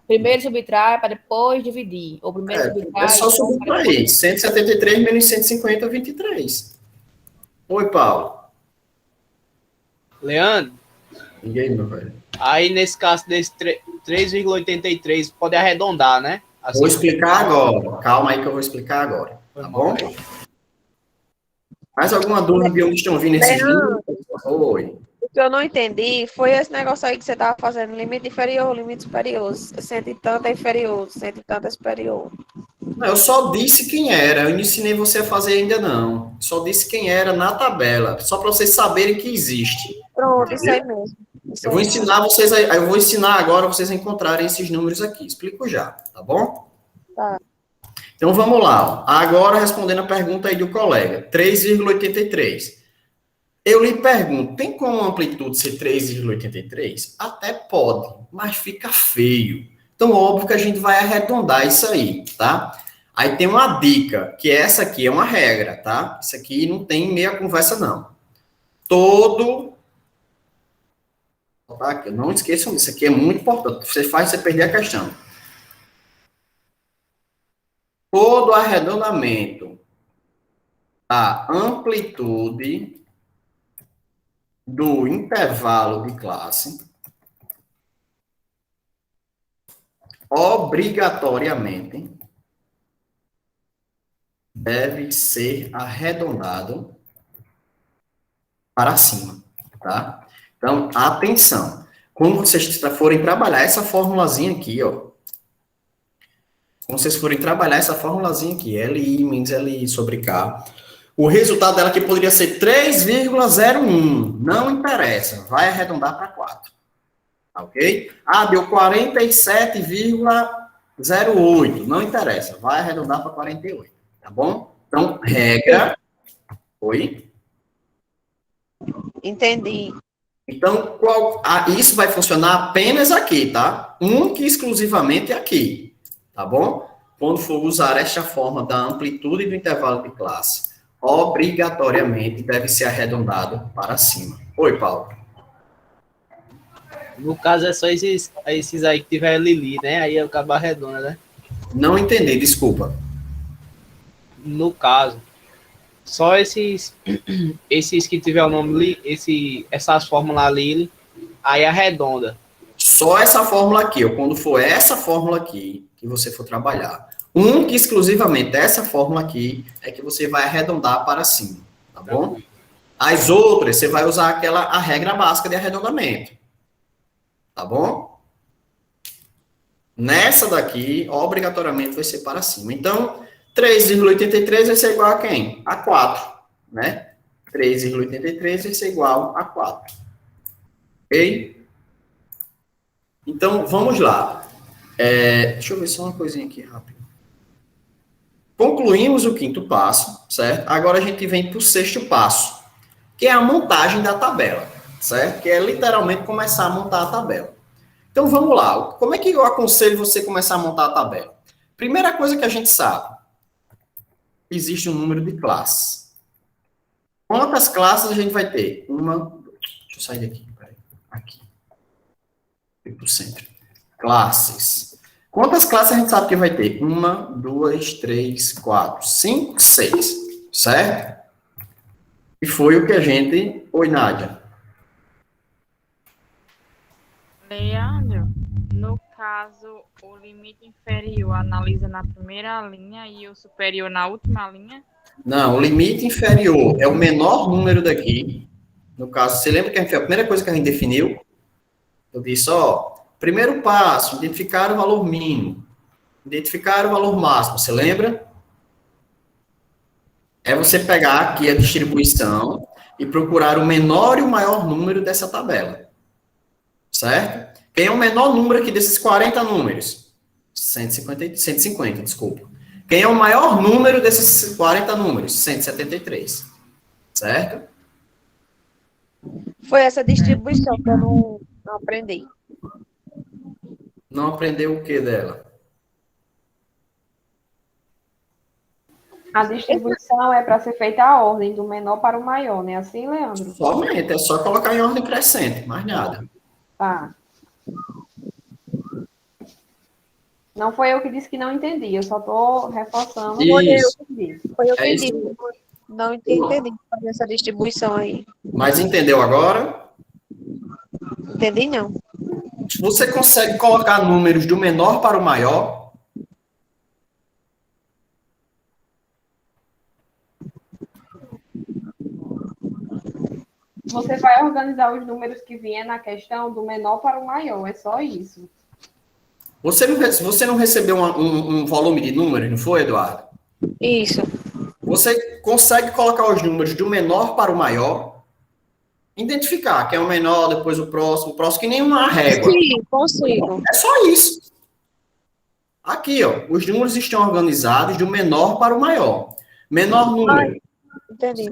Primeiro subtrai para depois dividir. Ou primeiro subtrai... É só subtrair. 173 menos 150, 23. Oi, Paulo. Leandro? Ninguém, meu velho. Aí, nesse caso desse 3,83, pode arredondar, né? Assim, vou explicar agora. Calma aí que eu vou explicar agora. Tá bom? Mais alguma dúvida de onde estão vindo esses números? Oi. O que eu não entendi foi esse negócio aí que você estava fazendo, limite inferior, limite superior, cento e tanto é inferior, cento e tanto é superior. Não, eu só disse quem era, eu não ensinei você a fazer ainda não. Só disse quem era na tabela, só para vocês saberem que existe. Pronto, isso aí mesmo. Eu vou ensinar vocês, eu vou ensinar agora vocês a encontrarem esses números aqui. Explico já, tá bom? Tá. Então vamos lá. Agora respondendo a pergunta aí do colega, 3,83. Eu lhe pergunto, tem como a amplitude ser 3,83? Até pode, mas fica feio. Então, óbvio que a gente vai arredondar isso aí, tá? Aí tem uma dica, que essa aqui é uma regra, tá? Isso aqui não tem meia conversa, não. Não esqueçam disso, aqui é muito importante. Você faz você perder a questão. Todo arredondamento da amplitude do intervalo de classe obrigatoriamente deve ser arredondado para cima, tá? Então, atenção. Quando vocês forem trabalhar essa formulazinha aqui, ó. Quando vocês forem trabalhar essa formulazinha aqui, LI menos LI sobre K, o resultado dela aqui poderia ser 3,01. Não interessa. Vai arredondar para 4. Ok? Ah, deu 47,08. Não interessa. Vai arredondar para 48. Tá bom? Então, regra. Oi? Entendi. Então, isso vai funcionar apenas aqui, tá? Que exclusivamente aqui. Tá bom? Quando for usar esta forma da amplitude do intervalo de classe, obrigatoriamente deve ser arredondado para cima. Oi, Paulo. No caso, é só esses aí que tiver Lili, né? Aí é o cabo arredonda, né? Não entendi, desculpa. No caso, só esses que tiver o nome essas fórmulas Lili, aí arredonda. Só essa fórmula aqui, ó, quando for essa fórmula aqui, que você for trabalhar. Que exclusivamente essa fórmula aqui é que você vai arredondar para cima, tá bom? As outras, você vai usar a regra básica de arredondamento, tá bom? Nessa daqui, obrigatoriamente vai ser para cima. Então, 3,83 vai ser igual a quem? A 4, né? 3,83 vai ser igual a 4. Ok? Então, vamos lá. Deixa eu ver só uma coisinha aqui rápido. Concluímos o 5º passo, certo? Agora a gente vem para o 6º passo, que é a montagem da tabela, certo? Que é literalmente começar a montar a tabela. Então, vamos lá. Como é que eu aconselho você começar a montar a tabela? Primeira coisa que a gente sabe, existe um número de classes. Quantas classes a gente vai ter? Deixa eu sair daqui, peraí. Aqui. Para o centro. Classes. Quantas classes a gente sabe que vai ter? 1, 2, 3, 4, 5, 6. Certo? E foi o que a gente... Oi, Nádia. Leandro, no caso, o limite inferior analisa na primeira linha e o superior na última linha? Não, o limite inferior é o menor número daqui. No caso, você lembra que a primeira coisa que a gente definiu? Eu disse, primeiro passo, identificar o valor mínimo. Identificar o valor máximo, você lembra? É você pegar aqui a distribuição e procurar o menor e o maior número dessa tabela. Certo? Quem é o menor número aqui desses 40 números? 150, desculpa. Quem é o maior número desses 40 números? 173. Certo? Foi essa distribuição que eu não aprendi. Não aprendeu o que dela? A distribuição é para ser feita a ordem, do menor para o maior, né? Assim, Leandro? Somente, é só colocar em ordem crescente, mais nada. Tá. Não foi eu que disse que não entendi, eu só estou reforçando. Foi eu que disse. Não entendi fazer essa distribuição aí. Mas entendeu agora? Entendi, não. Você consegue colocar números do menor para o maior? Você vai organizar os números que vier na questão do menor para o maior, é só isso. Você não recebeu um volume de números, não foi, Eduardo? Isso. Você consegue colocar os números do menor para o maior, identificar quem é o menor, depois o próximo, que nem uma régua. Sim, consigo. É só isso. Aqui, os números estão organizados do menor para o maior. Menor número. Entendi.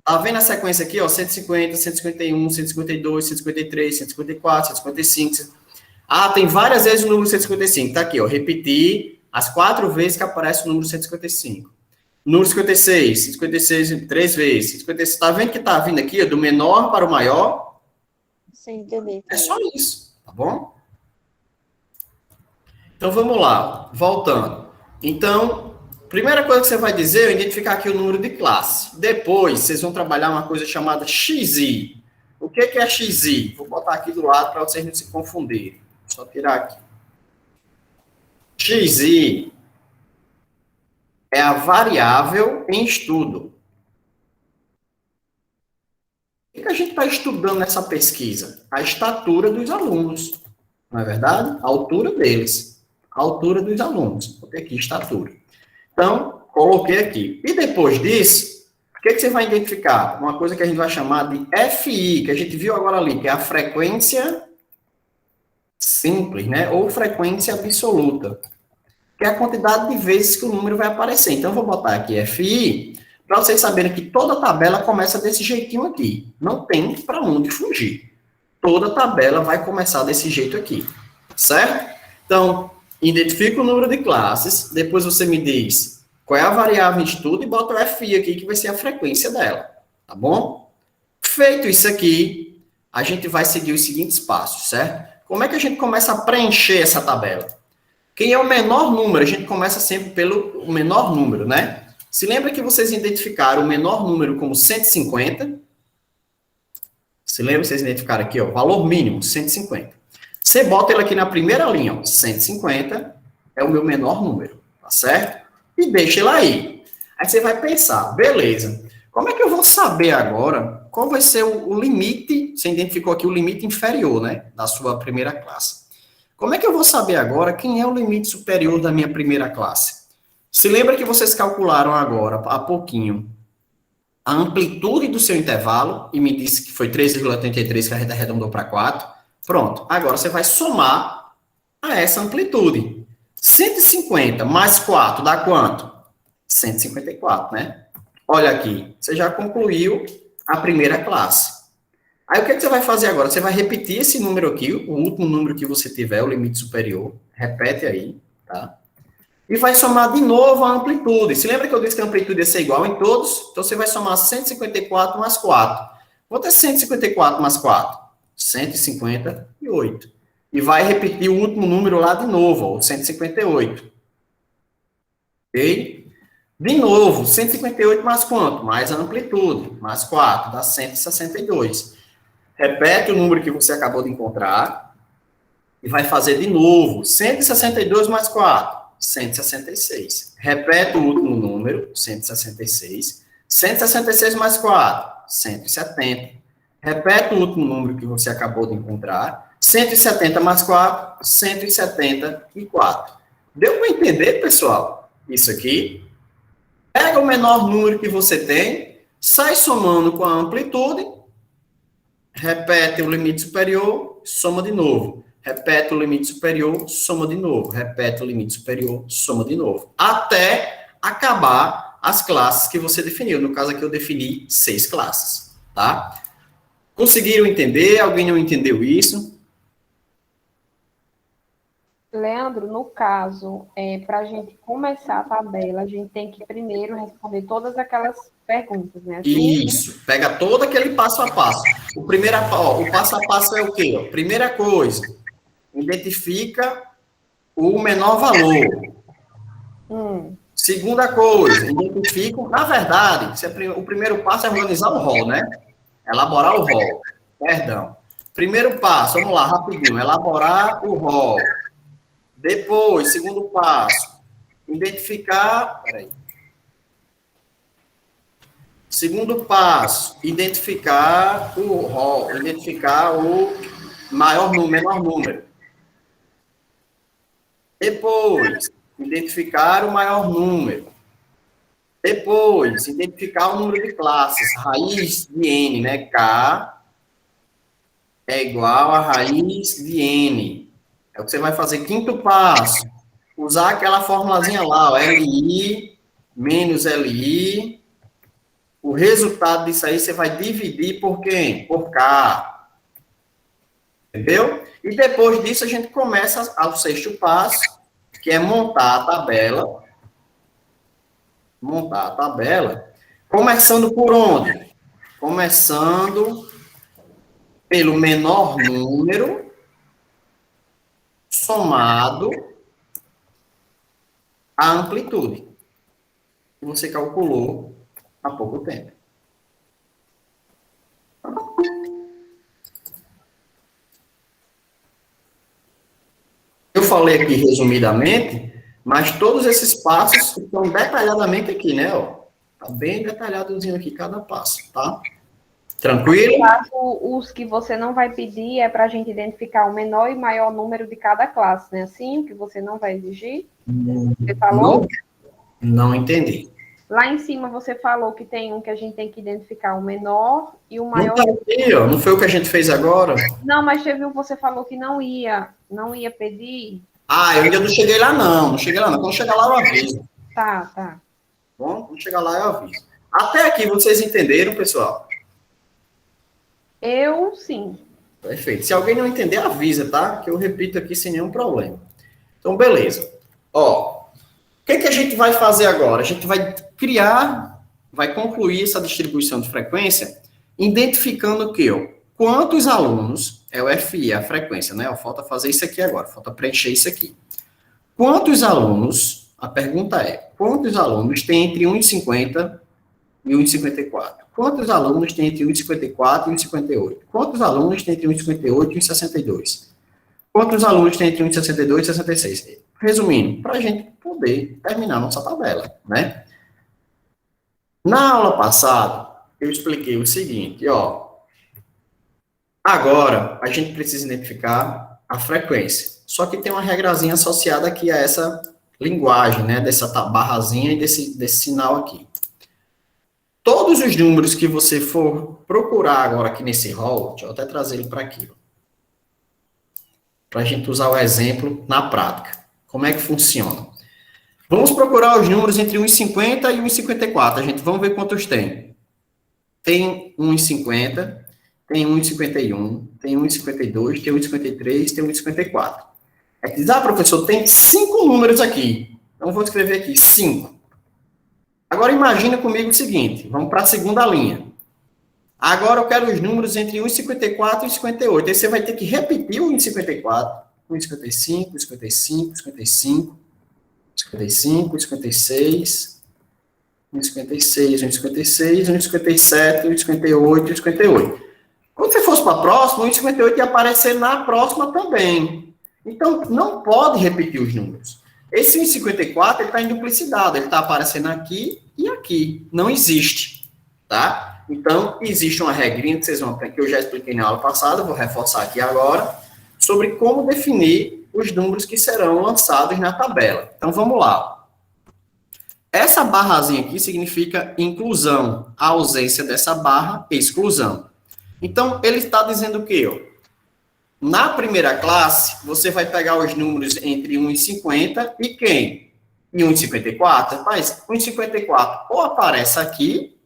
Tá vendo a sequência aqui, 150, 151, 152, 153, 154, 155. Tem várias vezes o número 155. Tá aqui, repetir As 4 vezes que aparece o número 155. Número 56, 56 3 vezes. 56, está vendo que está vindo aqui, ó, do menor para o maior? Sim, entendi. É só isso, tá bom? Então, vamos lá, voltando. Então, primeira coisa que você vai dizer é identificar aqui o número de classe. Depois, vocês vão trabalhar uma coisa chamada XI. O que é XI? Vou botar aqui do lado para vocês não se confundirem. Só tirar aqui. XI é a variável em estudo. O que a gente está estudando nessa pesquisa? A estatura dos alunos. Não é verdade? A altura deles. A altura dos alunos. Vou ter aqui estatura. Então, coloquei aqui. E depois disso, o que você vai identificar? Uma coisa que a gente vai chamar de FI, que a gente viu agora ali, que é a frequência simples, né? Ou frequência absoluta, que é a quantidade de vezes que o número vai aparecer. Então, eu vou botar aqui FI, para vocês saberem que toda tabela começa desse jeitinho aqui. Não tem para onde fugir. Toda tabela vai começar desse jeito aqui. Certo? Então, identifica o número de classes, depois você me diz qual é a variável em estudo e bota o FI aqui, que vai ser a frequência dela. Tá bom? Feito isso aqui, a gente vai seguir os seguintes passos, certo? Como é que a gente começa a preencher essa tabela? Quem é o menor número? A gente começa sempre pelo menor número, né? Se lembra que vocês identificaram o menor número como 150? Se lembra que vocês identificaram aqui, ó, valor mínimo, 150. Você bota ele aqui na primeira linha, ó, 150 é o meu menor número, tá certo? E deixa ele aí. Aí você vai pensar, beleza, como é que eu vou saber agora qual vai ser o limite, você identificou aqui o limite inferior, né, da sua primeira classe. Como é que eu vou saber agora quem é o limite superior da minha primeira classe? Se lembra que vocês calcularam agora, há pouquinho, a amplitude do seu intervalo, e me disse que foi 3,83, que a gente arredondou para 4. Pronto, agora você vai somar a essa amplitude. 150 mais 4 dá quanto? 154, né? Olha aqui, você já concluiu a primeira classe. Aí o que você vai fazer agora? Você vai repetir esse número aqui, o último número que você tiver, o limite superior. Repete aí, tá? E vai somar de novo a amplitude. Se lembra que eu disse que a amplitude ia ser igual em todos? Então você vai somar 154 mais 4. Vou ter 154 mais 4. 158. E vai repetir o último número lá de novo, ó, 158. Ok? De novo, 158 mais quanto? Mais a amplitude. Mais 4, dá 162. Repete o número que você acabou de encontrar. E vai fazer de novo. 162 mais 4. 166. Repete o último número, 166. 166 mais 4. 170. Repete o último número que você acabou de encontrar. 170 mais 4, 174. Deu para entender, pessoal? Isso aqui. Pega o menor número que você tem, sai somando com a amplitude, repete o limite superior, soma de novo. Repete o limite superior, soma de novo. Repete o limite superior, soma de novo. Até acabar as classes que você definiu. No caso aqui eu defini 6 classes, tá? Conseguiram entender? Alguém não entendeu isso? Leandro, no caso, para a gente começar a tabela, a gente tem que primeiro responder todas aquelas perguntas, né? Assim, isso. Pega todo aquele passo a passo. O passo a passo é o quê? Ó? Primeira coisa, identifica o menor valor. Segunda coisa, identifica... Na verdade, o primeiro passo é organizar o rol, né? Elaborar o rol. Perdão. Primeiro passo, vamos lá, rapidinho. Elaborar o rol. Depois, segundo passo, identificar... Peraí. Segundo passo, identificar o rol, identificar o menor número. Depois, identificar o maior número. Depois, identificar o número de classes, raiz de N, né? K é igual a raiz de N. É o que você vai fazer. Quinto passo, usar aquela formulazinha lá, ó, LI menos LI. O resultado disso aí você vai dividir por quem? Por K. Entendeu? E depois disso a gente começa ao 6º passo, que é montar a tabela, começando por onde? Começando pelo menor número somado à amplitude que você calculou há pouco tempo. Eu falei aqui resumidamente, mas todos esses passos estão detalhadamente aqui, né? Ó, tá bem detalhadozinho aqui cada passo, tá? Tranquilo? Os que você não vai pedir é para a gente identificar o menor e maior número de cada classe, né? Assim, o que você não vai exigir? Você falou? Não entendi. Lá em cima você falou que tem um que a gente tem que identificar o menor e o maior. Não, tá aqui, ó, não foi o que a gente fez agora? Não, mas teve um que você falou que não ia pedir. Ah, eu ainda não cheguei lá não. Quando chegar lá eu aviso. Tá. Bom, quando chegar lá eu aviso. Até aqui vocês entenderam, pessoal? Eu, sim. Perfeito. Se alguém não entender, avisa, tá? Que eu repito aqui sem nenhum problema. Então, beleza. Ó, o que a gente vai fazer agora? A gente vai vai concluir essa distribuição de frequência, identificando o quê? Ó? Quantos alunos, é o FI, a frequência, né? Ó, falta fazer isso aqui agora, falta preencher isso aqui. Quantos alunos, a pergunta é, quantos alunos tem entre 1,50 e 1,54? Quantos alunos tem entre 1,54 e 1,58? Quantos alunos tem entre 1,58 e 1,62? Quantos alunos tem entre 1,62 e 1,66? Resumindo, para a gente poder terminar nossa tabela, né? Na aula passada, eu expliquei o seguinte, ó. Agora, a gente precisa identificar a frequência. Só que tem uma regrazinha associada aqui a essa linguagem, né? Dessa barrazinha e desse sinal aqui. Todos os números que você for procurar agora aqui nesse rol, deixa eu até trazer ele para aqui, para a gente usar o exemplo na prática. Como é que funciona? Vamos procurar os números entre 1,50 e 1,54. Vamos ver quantos tem. Tem 1,50, tem 1,51, tem 1,52, tem 1,53, tem 1,54. É que diz, professor, tem 5 números aqui. Então, vou escrever aqui 5. Agora, imagina comigo o seguinte. Vamos para a segunda linha. Agora, eu quero os números entre 1,54 e 1,58. Aí, você vai ter que repetir o 1,54, 1,55, 1,55, 1,55, 1,55, 1,56, 1,56, 1,56, 1,57, 1,58, 1,58. Quando você fosse para a próxima, o 1,58 ia aparecer na próxima também. Então, não pode repetir os números. Esse 1,54, ele está em duplicidade. Ele está aparecendo aqui e aqui. Não existe, tá? Então, existe uma regrinha que vocês vão aprender, que eu já expliquei na aula passada, vou reforçar aqui agora, sobre como definir os números que serão lançados na tabela. Então, vamos lá. Essa barrazinha aqui significa inclusão. A ausência dessa barra, exclusão. Então, ele está dizendo o quê? Ó? Na primeira classe, você vai pegar os números entre 1,50 e quem? E 1,54? Rapaz, 1,54 ou aparece aqui,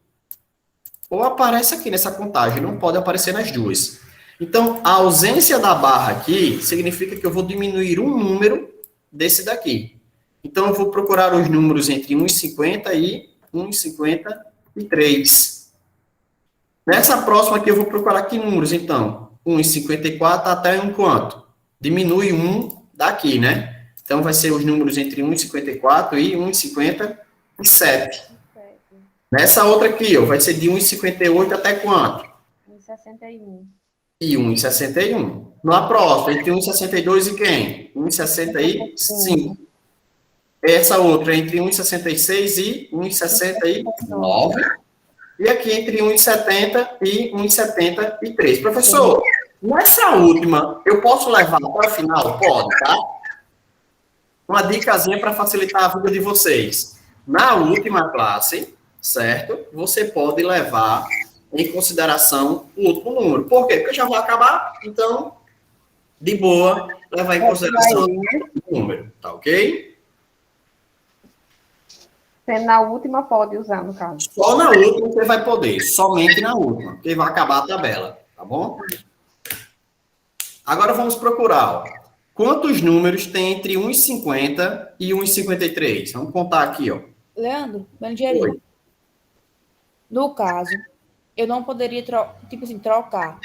ou aparece aqui nessa contagem. Não pode aparecer nas duas. Então, a ausência da barra aqui significa que eu vou diminuir um número desse daqui. Então, eu vou procurar os números entre 1,50 e 1,53. Nessa próxima aqui, eu vou procurar que números, então? 1,54 até um quanto? Diminui um daqui, né? Então, vai ser os números entre 1,54 e 1,57. Nessa outra aqui, ó, vai ser de 1,58 até quanto? 1,61. E 1,61. Na próxima, entre 1,62 e quem? 1,65. Essa outra entre 1,66 e 1,69. E aqui entre 1,70 e 1,73. Professor, nessa última, eu posso levar para o final? Pode, tá? Uma dicasinha para facilitar a vida de vocês. Na última classe, certo? Você pode levar em consideração o último número. Por quê? Porque eu já vou acabar, então, de boa, levar em consideração o número, tá ok? Na última pode usar, no caso. Só na última você vai poder, somente na última, porque vai acabar a tabela, tá bom? Agora vamos procurar, ó. Quantos números tem entre 1,50 e 1,53? Vamos contar aqui, ó. Leandro, meu dinheirinho. No caso, eu não poderia, trocar.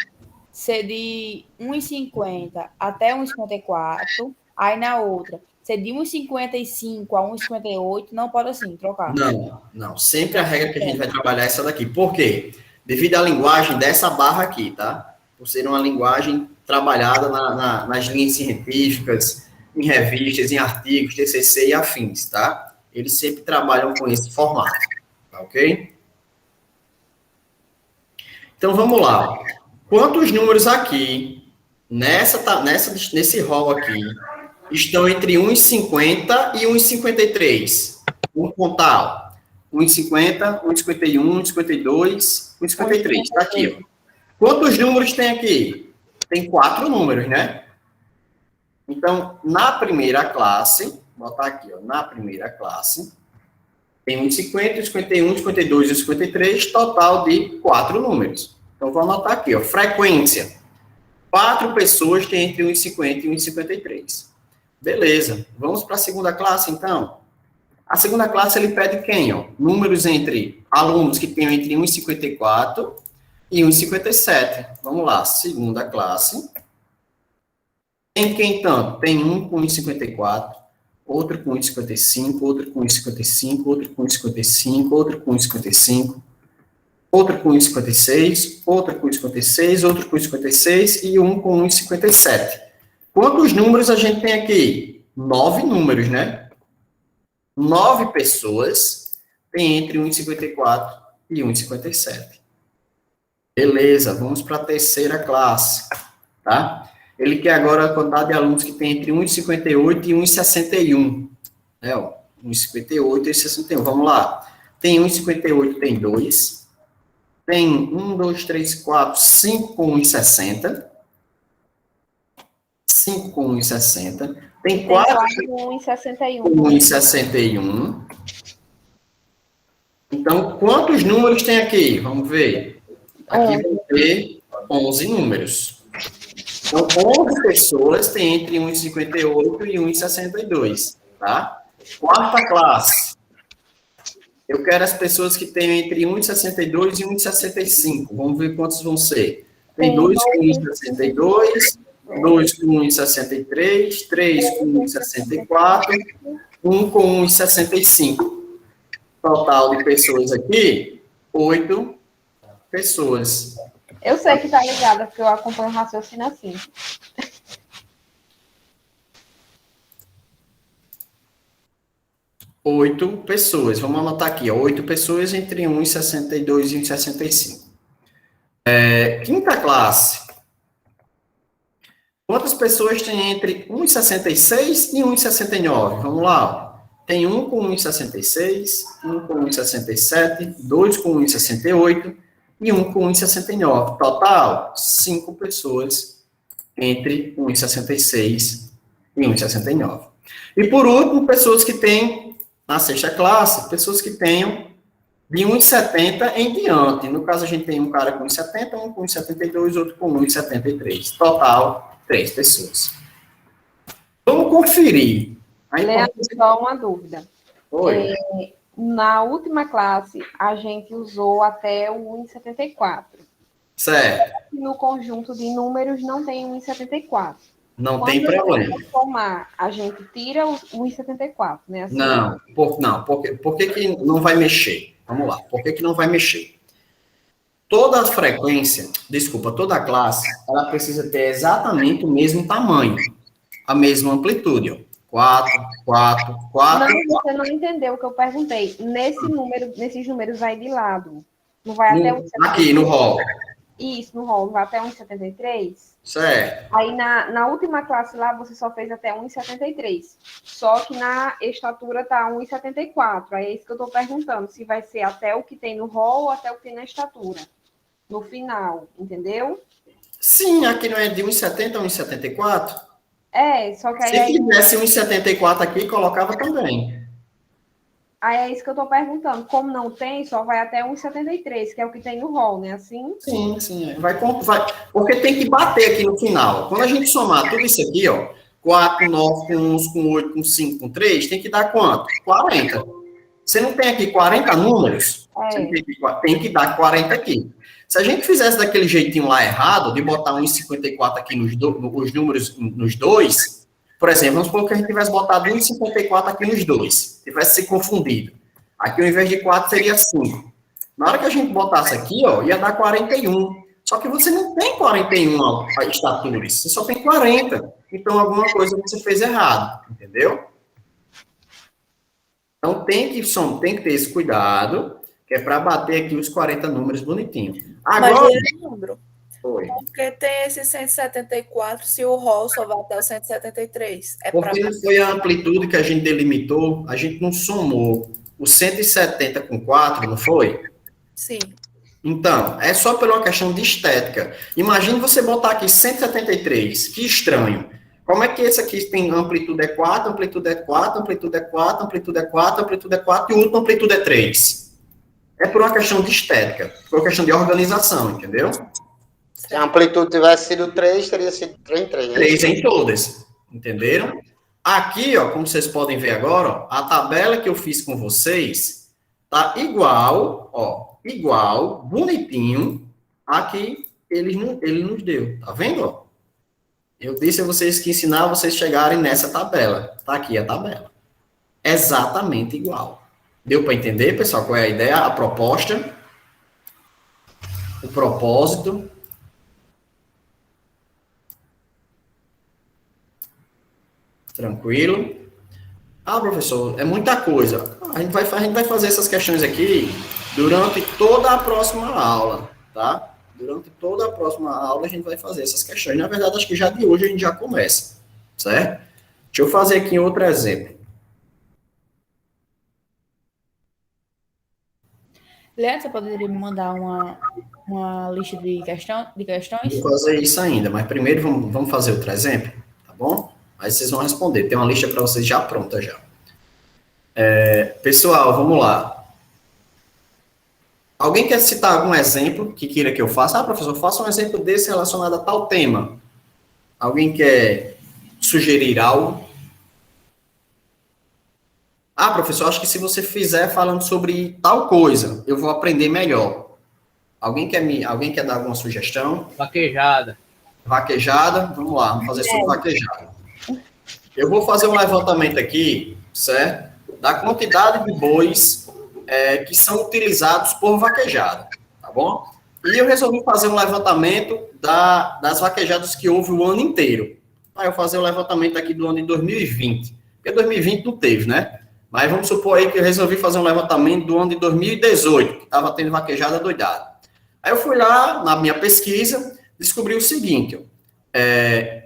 Ser de 1,50 até 1,54, aí na outra, ser de 1,55 a 1,58, não pode assim, trocar. Não. Sempre a regra que a gente vai trabalhar é essa daqui. Por quê? Devido à linguagem dessa barra aqui, tá? Por ser uma linguagem trabalhada nas linhas científicas, em revistas, em artigos, TCC e afins, tá? Eles sempre trabalham com esse formato, tá ok? Então, vamos lá. Quantos números aqui, nesse rol aqui, estão entre 1,50 e 1,53? Vamos contar. 1,50, 1,51, 1,52, 1,53. Está aqui, ó. Quantos números tem aqui? Tem 4 números, né? Então, na primeira classe, vou botar aqui, ó, na primeira classe, tem 1,50, 51, 52 e 53, total de 4 números. Então, vou anotar aqui, ó, frequência. 4 pessoas têm entre 1,50 e 1,53. Beleza. Vamos para a segunda classe, então. A segunda classe, ele pede quem, ó? Números entre alunos que tenham entre 1,54 e 1,57. Vamos lá, segunda classe. Tem quem tanto? Tem um com 1,54, outro com 1,55, outro com 1,55, outro com 1,55, outro com 1,55, outro com 1,56, outro com 1,56, outro com 1,56 e um com 1,57. Quantos números a gente tem aqui? 9 números, né? 9 pessoas têm entre 1,54 e 1,57. Beleza, vamos para a terceira classe, tá? Ele quer agora a quantidade de alunos que tem entre 1,58 e 1,61. Né, ó, 1,58 e 61. Vamos lá. Tem 1,58, tem 2. Tem 1, 2, 3, 4, 5 com 1,60. 5 com 1,60. Tem 4 com 1,61. Com 1,61. Então, quantos números tem aqui? Vamos ver. Aqui vai ter 11 números. Então, 11 pessoas têm entre 1,58 e 1,62, tá? Quarta classe. Eu quero as pessoas que tenham entre 1,62 e 1,65. Vamos ver quantos vão ser. Tem 2 com 1,62, 2 com 1,63, 3 com 1,64, 1 com 1,65. Total de pessoas aqui, 8 pessoas. Eu sei que tá ligada, porque eu acompanho o raciocínio assim. Oito pessoas. Vamos anotar aqui, ó. 8 pessoas entre 1,62 e 1,65. Quinta classe. Quantas pessoas tem entre 1,66 e 1,69? Vamos lá. Ó. Tem 1 com 1,66, 1 com 1,67, 2 com 1,68 e 1 com 1,69. Total, 5 pessoas entre 1,66 e 1,69. E por último, pessoas que têm, na sexta classe, pessoas que tenham de 1,70 em diante. No caso, a gente tem um cara com 1,70, um com 1,72, outro com 1,73. Total, 3 pessoas. Vamos conferir. Leandro, só uma dúvida. Oi. Na última classe, a gente usou até o 1,74. Certo. No conjunto de números não tem 1,74. Não tem problema. Somar, a gente tira o 1,74, né? Assim, não, por que não vai mexer? Vamos lá, por que não vai mexer? Toda a frequência, toda a classe, ela precisa ter exatamente o mesmo tamanho, a mesma amplitude, ó. 4, 4, 4. Não, você não entendeu o que eu perguntei. Nesses números vai de lado. Não vai até 1,73? Aqui, no rol. Isso, no rol. Não vai até 1,73? Certo. Aí, na última classe lá, você só fez até 1,73. Só que na estatura tá 1,74. Aí é isso que eu tô perguntando. Se vai ser até o que tem no rol ou até o que tem na estatura. No final, entendeu? Sim, aqui não é de 1,70 a 1,74? Só que aí... Se tivesse 1,74 aqui, colocava também. Aí é isso que eu tô perguntando. Como não tem, só vai até 1,73, que é o que tem no rol, né? Assim? Sim. Vai, porque tem que bater aqui no final. Quando a gente somar tudo isso aqui, ó, 4 com 9, com 11, com 8, com 5, com 3, tem que dar quanto? 40. Você não tem aqui 40 números? Você tem que dar 40 aqui. Se a gente fizesse daquele jeitinho lá errado, de botar 1,54 aqui os números nos dois, por exemplo, vamos supor que a gente tivesse botado 1,54 aqui nos dois, tivesse se confundido. Aqui, ao invés de 4, seria 5. Na hora que a gente botasse aqui, ó, ia dar 41. Só que você não tem 41 estaturas, você só tem 40. Então, alguma coisa você fez errado, entendeu? Então, tem que ter esse cuidado, que é para bater aqui os 40 números bonitinhos. Agora... Mas, Leandro, Oi. por que tem esse 174 se o rol só vai até o 173? Porque não foi a amplitude que a gente delimitou, a gente não somou o 170 com 4, não foi? Sim. Então, é só pela questão de estética. Imagine você botar aqui 173, que estranho. Como é que esse aqui tem amplitude é 4, amplitude é 4, amplitude é 4, amplitude é 4, amplitude é 4 e o último amplitude é 3? É por uma questão de estética, por uma questão de organização, entendeu? Se a amplitude tivesse sido 3, teria sido 3 em 3. 3 em todas, entenderam? Aqui, ó, como vocês podem ver agora, ó, a tabela que eu fiz com vocês tá igual, ó, igual, bonitinho, a que ele nos deu, tá vendo, ó? Eu disse a vocês que ensinar vocês chegarem nessa tabela. Tá aqui a tabela. Exatamente igual. Deu para entender, pessoal, qual é a ideia, a proposta? O propósito? Tranquilo? Ah, professor, é muita coisa. A gente vai fazer essas questões aqui durante toda a próxima aula, tá? Durante toda a próxima aula a gente vai fazer essas questões. Na verdade, acho que já de hoje a gente já começa, certo? Deixa eu fazer aqui outro exemplo. Leandro, você poderia me mandar uma lista de questões? Vou fazer isso ainda, mas primeiro vamos fazer outro exemplo, tá bom? Aí vocês vão responder. Tem uma lista para vocês já pronta já. Pessoal, vamos lá. Alguém quer citar algum exemplo que queira que eu faça? Ah, professor, faça um exemplo desse relacionado a tal tema. Alguém quer sugerir algo? Ah, professor, acho que se você fizer falando sobre tal coisa, eu vou aprender melhor. Alguém quer dar alguma sugestão? Vaquejada. Vaquejada? Vamos lá, vamos fazer sobre vaquejada. Eu vou fazer um levantamento aqui, certo? Da quantidade de bois que são utilizados por vaquejada, tá bom? E eu resolvi fazer um levantamento das vaquejadas que houve o ano inteiro. Aí eu vou fazer o levantamento aqui do ano de 2020, porque 2020 não teve, né? Mas vamos supor aí que eu resolvi fazer um levantamento do ano de 2018, que estava tendo vaquejada doidada. Aí eu fui lá, na minha pesquisa, descobri o seguinte,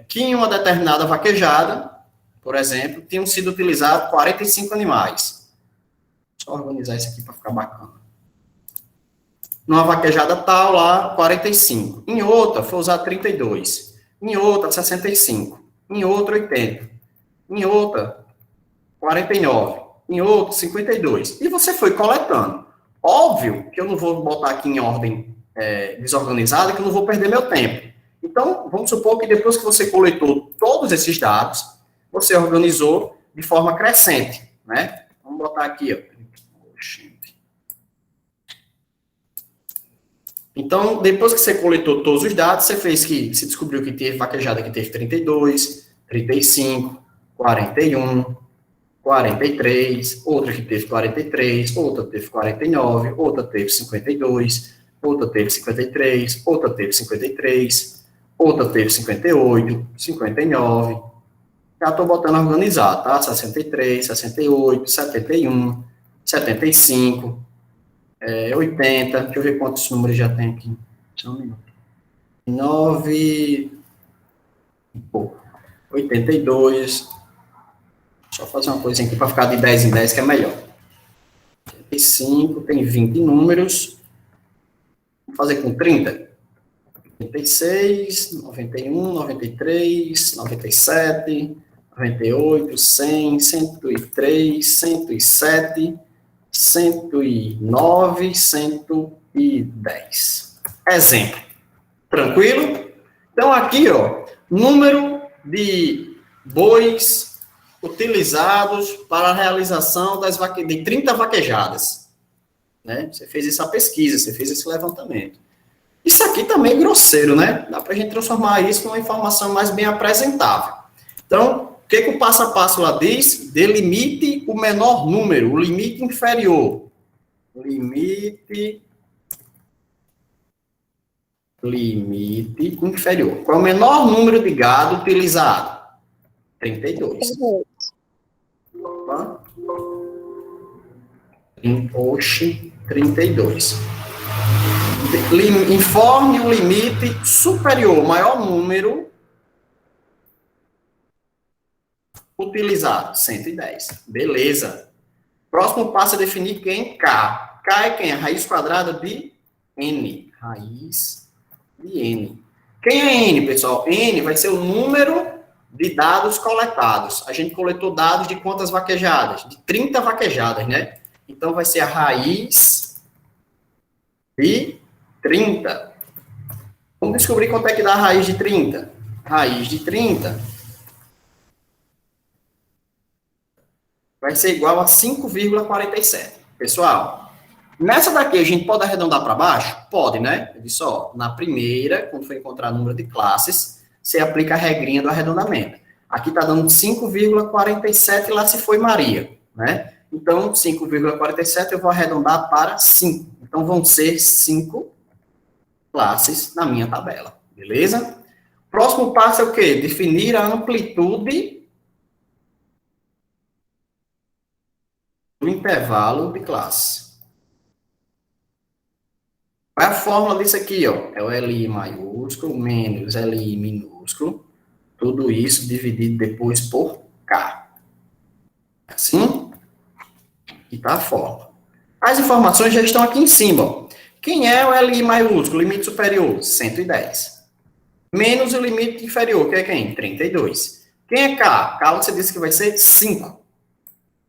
que em uma determinada vaquejada, por exemplo, tinham sido utilizados 45 animais. Só organizar isso aqui para ficar bacana. Numa vaquejada tal, lá, 45. Em outra, foi usar 32. Em outra, 65. Em outra, 80. Em outra, 49. Em outra, 52. E você foi coletando. Óbvio que eu não vou botar aqui em ordem desorganizada, que eu não vou perder meu tempo. Então, vamos supor que depois que você coletou todos esses dados, você organizou de forma crescente, né? Vamos botar aqui, ó. Então, depois que você coletou todos os dados, você descobriu que teve vaquejada que teve 32, 35, 41, 43, outra que teve 43, outra teve 49, outra teve 52, outra teve 53, outra teve 53, outra teve 58, 59. Já estou botando organizado, tá? 63, 68, 71, 75, 80. Deixa eu ver quantos números já tem aqui. Só um minuto. 9, 82. Deixa eu fazer uma coisinha aqui para ficar de 10 em 10, que é melhor. 85, tem 20 números. Vou fazer com 30. 96, 91, 93, 97, 98, 100, 103, 107, 109, 110. Exemplo. Tranquilo? Então, aqui, ó, número de bois utilizados para a realização de 30 vaquejadas. Né? Você fez essa pesquisa, você fez esse levantamento. Isso aqui também é grosseiro, né? Dá para a gente transformar isso numa informação mais bem apresentável. Então, o que o passo a passo lá diz? Delimite o menor número, o limite inferior. Limite inferior. Qual é o menor número de gado utilizado? 32. Opa. Oxe, 32. Informe o limite superior, maior número utilizado, 110. Beleza. Próximo passo é definir quem? K. K é quem? A raiz quadrada de N. Raiz de N. Quem é N, pessoal? N vai ser o número de dados coletados. A gente coletou dados de quantas vaquejadas? De 30 vaquejadas, né? Então, vai ser a raiz de 30. Vamos descobrir quanto é que dá a raiz de 30. Raiz de 30 vai ser igual a 5,47. Pessoal, nessa daqui a gente pode arredondar para baixo? Pode, né? Eu disse, ó, na primeira, quando for encontrar número de classes, você aplica a regrinha do arredondamento. Aqui está dando 5,47 lá se foi Maria, né? Então, 5,47 eu vou arredondar para 5. Então, vão ser 5 classes na minha tabela, beleza? Próximo passo é o quê? Definir a amplitude do intervalo de classe. Qual é a fórmula disso aqui, ó? É o LI maiúsculo menos LI minúsculo. Tudo isso dividido depois por K. Assim? Aqui está a fórmula. As informações já estão aqui em cima. Ó. Quem é o LI maiúsculo, limite superior? 110. Menos o limite inferior, que é quem? 32. Quem é K? K você disse que vai ser 5.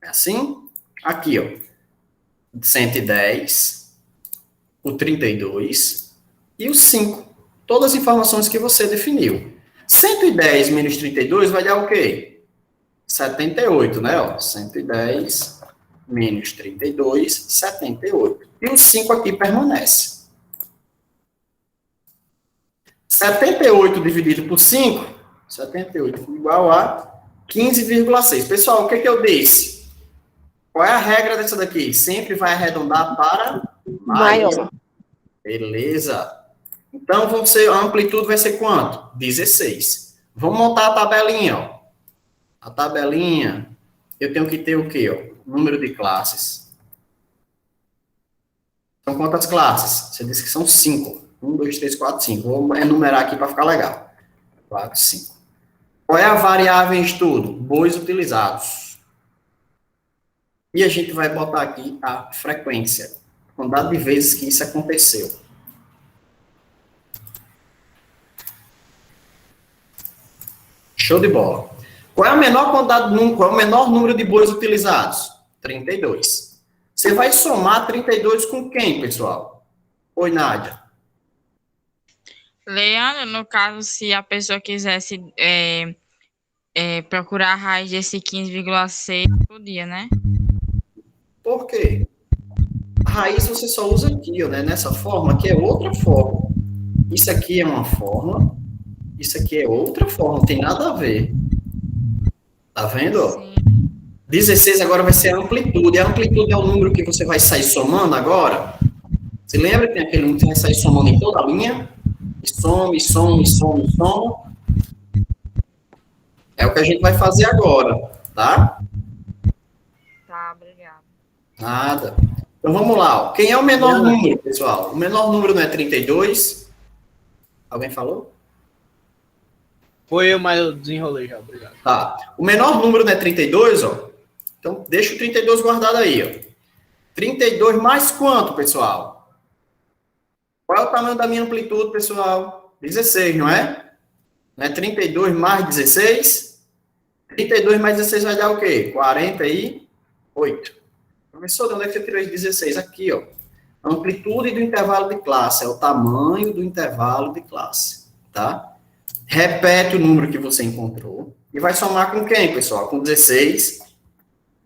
É assim? Aqui, ó. 110, o 32 e o 5. Todas as informações que você definiu. 110 menos 32 vai dar o quê? 78, né? Ó, 110 menos 32, 78. E o 5 aqui permanece. 78 dividido por 5, 78 igual a 15,6. Pessoal, o que eu disse? Qual é a regra dessa daqui? Sempre vai arredondar para maior. Beleza. Então, a amplitude vai ser quanto? 16. Vamos montar a tabelinha, ó. A tabelinha, eu tenho que ter o quê, ó? Número de classes. São quantas classes? Você disse que são 5. 1, 2, 3, 4, 5. Vou enumerar aqui para ficar legal. 4, 5. Qual é a variável em estudo? Bois utilizados. E a gente vai botar aqui a frequência. Quantidade de vezes que isso aconteceu. Show de bola. Qual é a menor quantidade, qual é o menor número de bois utilizados? 32. Você vai somar 32 com quem, pessoal? Oi, Nádia. Leandro, no caso, se a pessoa quisesse procurar a raiz desse 15,6, podia, né? Por quê? A raiz você só usa aqui, ó, né? Nessa forma, que é outra forma. Isso aqui é uma forma, isso aqui é outra forma, não tem nada a ver. Tá vendo? Sim. 16 agora vai ser a amplitude. A amplitude é o número que você vai sair somando agora. Você lembra que tem aquele número que você vai sair somando em toda a linha? E soma, e soma, e soma, e soma. É o que a gente vai fazer agora, tá? Tá, obrigado. Nada. Então vamos lá. Ó. Quem é o menor número, pessoal? O menor número não é 32? Alguém falou? Foi eu, mas eu desenrolei já, obrigado. Tá. O menor número não é 32, ó. Então, deixa o 32 guardado aí, ó. 32 mais quanto, pessoal? Qual é o tamanho da minha amplitude, pessoal? 16, não é? Não é 32 mais 16? 32 mais 16 vai dar o quê? 48. Professor, de onde é que você tirou esse 16? Aqui, ó. Amplitude do intervalo de classe. É o tamanho do intervalo de classe, tá? Repete o número que você encontrou. E vai somar com quem, pessoal? Com 16,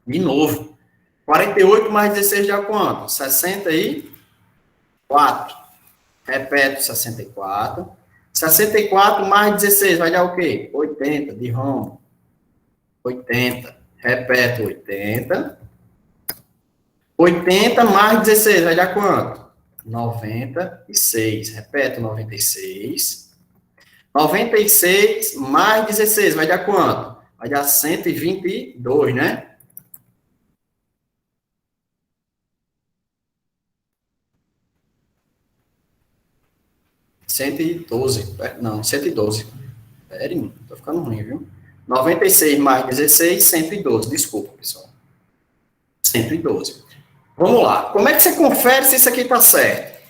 de novo. 48 mais 16 dá quanto? 64. Repete 64. 64 mais 16 vai dar o quê? 80, de rombo. 80. Repete 80. 80 mais 16 vai dar quanto? 96. Repete 96. 96 mais 16 vai dar quanto? Vai dar 122, né? Não, 112. Pera, tô ficando ruim, viu? 96 mais 16, 112. Desculpa, pessoal. 112. Vamos lá. Como é que você confere se isso aqui tá certo?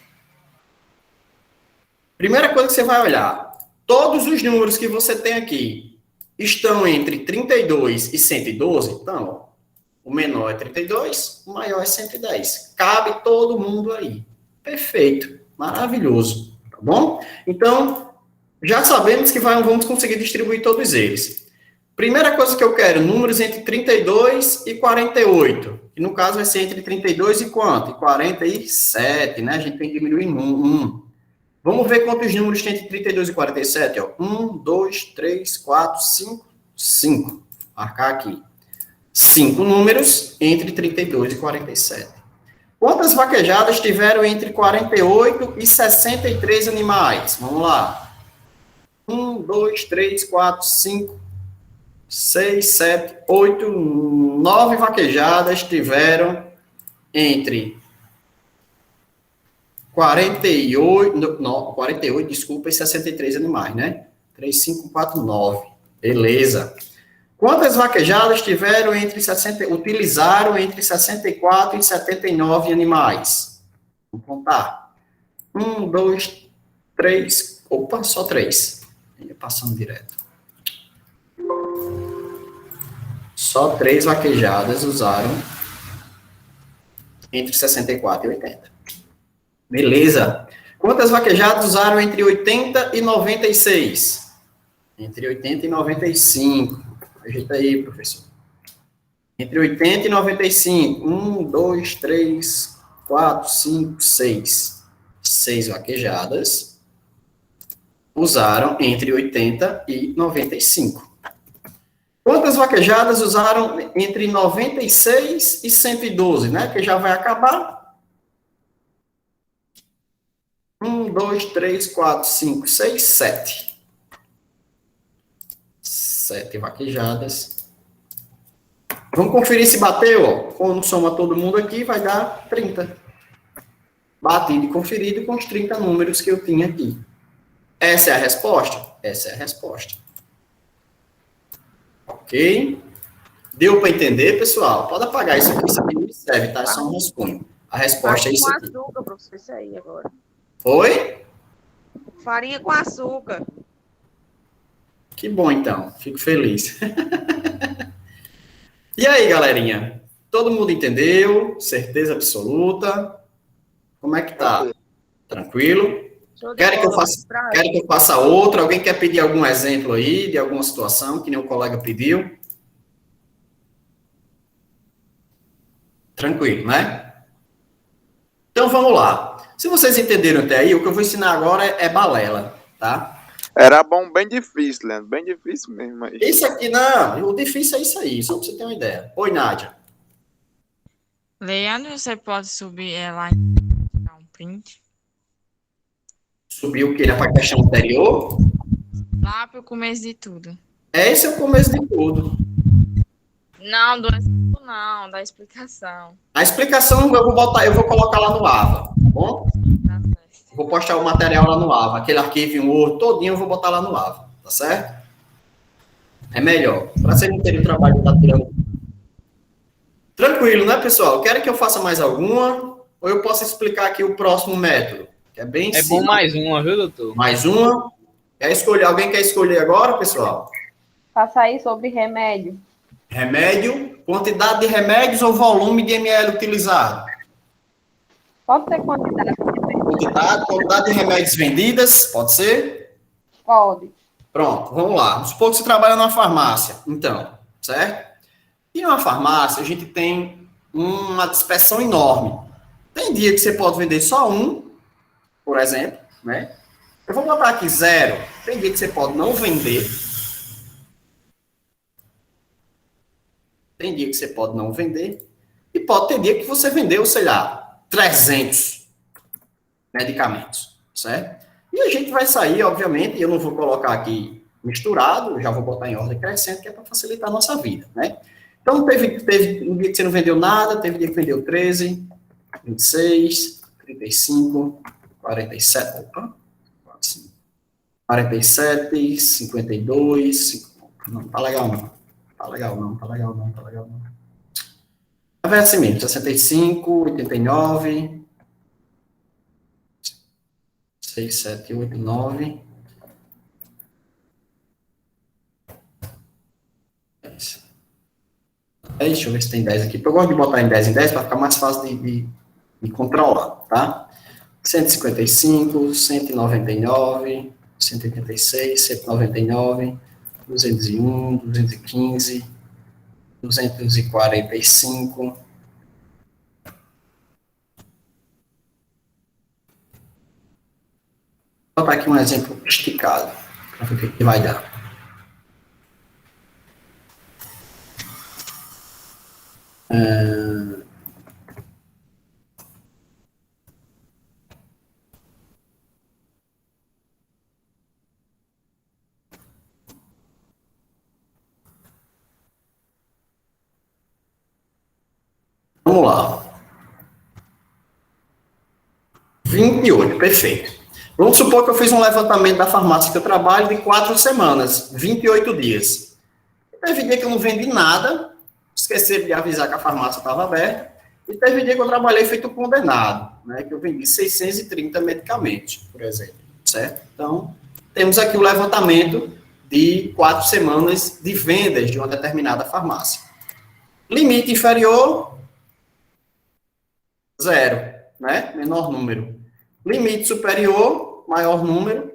Primeira coisa que você vai olhar. Todos os números que você tem aqui estão entre 32 e 112? Então, ó, o menor é 32, o maior é 110. Cabe todo mundo aí. Perfeito. Maravilhoso. Tá bom? Então, já sabemos que vamos conseguir distribuir todos eles. Primeira coisa que eu quero, números entre 32 e 48. Que no caso vai ser entre 32 e quanto? E 47, né? A gente tem que diminuir em 1. Vamos ver quantos números tem entre 32 e 47, ó. 1, 2, 3, 4, 5, 5. Marcar aqui. 5 números entre 32 e 47. Quantas vaquejadas tiveram entre 48 e 63 animais? Vamos lá. 1, 2, 3, 4, 5, 6, 7, 8, 9 vaquejadas tiveram entre 48, desculpa, e 63 animais, né? 3, 5, 4, 9. Beleza. Quantas vaquejadas utilizaram entre 64 e 79 animais? Vamos contar. 1, 2, 3. Opa, só 3. Passando direto. Só 3 vaquejadas usaram entre 64 e 80. Beleza. Quantas vaquejadas usaram entre 80 e 96? Entre 80 e 95. Ajeita aí, professor. Entre 80 e 95. 1, 2, 3, 4, 5, 6. 6 vaquejadas usaram entre 80 e 95. Quantas vaquejadas usaram entre 96 e 112, né? Que já vai acabar. 1, 2, 3, 4, 5, 6, 7. 7 vaquejadas. Vamos conferir se bateu, ó. Quando soma todo mundo aqui, vai dar 30. Batido e conferido com os 30 números que eu tinha aqui. Essa é a resposta? Essa é a resposta. Ok? Deu para entender, pessoal? Pode apagar isso aqui, isso aqui não serve, tá? É só um rascunho. A resposta é isso aqui. Com açúcar, professor, isso aí agora. Oi? Farinha com açúcar. Que bom, então. Fico feliz. E aí, galerinha? Todo mundo entendeu? Certeza absoluta? Como é que tá? Tranquilo? Querem que eu faça outra? Alguém quer pedir algum exemplo aí de alguma situação que nem o colega pediu? Tranquilo, né? Então, vamos lá. Se vocês entenderam até aí, o que eu vou ensinar agora é balela, tá? Era bom, bem difícil, Leandro. Bem difícil mesmo. Aí. Isso aqui, não. O difícil é isso aí, só para você ter uma ideia. Oi, Nádia. Leandro, você pode subir lá e dar um print? Subir o quê? Para a questão anterior? Lá para o começo de tudo. Esse é o começo de tudo. Não, do exemplo não, da explicação. A explicação eu vou colocar lá no AVA, tá bom? Tá certo. Vou postar o material lá no AVA, aquele arquivo em Word todinho eu vou botar lá no AVA, tá certo? É melhor, para vocês não terem o trabalho de estar tirando. Tranquilo, né, pessoal? Querem que eu faça mais alguma? Ou eu posso explicar aqui o próximo método? Que é bem simples. Bom mais uma, viu, doutor? Mais uma? Alguém quer escolher agora, pessoal? Faça aí sobre remédio. Remédio, quantidade de remédios ou volume de ml utilizado? Pode ser quantidade. Quantidade de remédios vendidas, pode ser? Pode. Pronto, vamos lá. Vamos supor que você trabalha numa farmácia, então, certo? E numa farmácia, a gente tem uma dispersão enorme. Tem dia que você pode vender só um, por exemplo, né? Eu vou botar aqui 0. Tem dia que você pode não vender. Tem dia que você pode não vender. E pode ter dia que você vendeu, sei lá, 300 medicamentos, certo? E a gente vai sair, obviamente, e eu não vou colocar aqui misturado, já vou botar em ordem crescente, que é para facilitar a nossa vida, né? Então, teve um dia que você não vendeu nada, teve um dia que vendeu 13, 26, 35, 47, opa, 47, 52, não, tá legal não. Tá legal não. Vai assim mesmo, 65, 89, 6, 7, 8, 9. Deixa eu ver se tem 10 aqui. Eu gosto de botar em 10 para ficar mais fácil de controlar, tá? 155, 199, 186, 199, 201, 215, 245. Vou botar aqui um exemplo esticado, para ver o que vai dar. Vamos lá. 28, perfeito. Vamos supor que eu fiz um levantamento da farmácia que eu trabalho de 4 semanas, 28 dias. Teve dia que eu não vendi nada, esqueci de avisar que a farmácia estava aberta, e teve dia que eu trabalhei feito condenado, né, que eu vendi 630 medicamentos, por exemplo, certo? Então, temos aqui o levantamento de 4 semanas de vendas de uma determinada farmácia. Limite inferior, 0, né, menor número. Limite superior, maior número.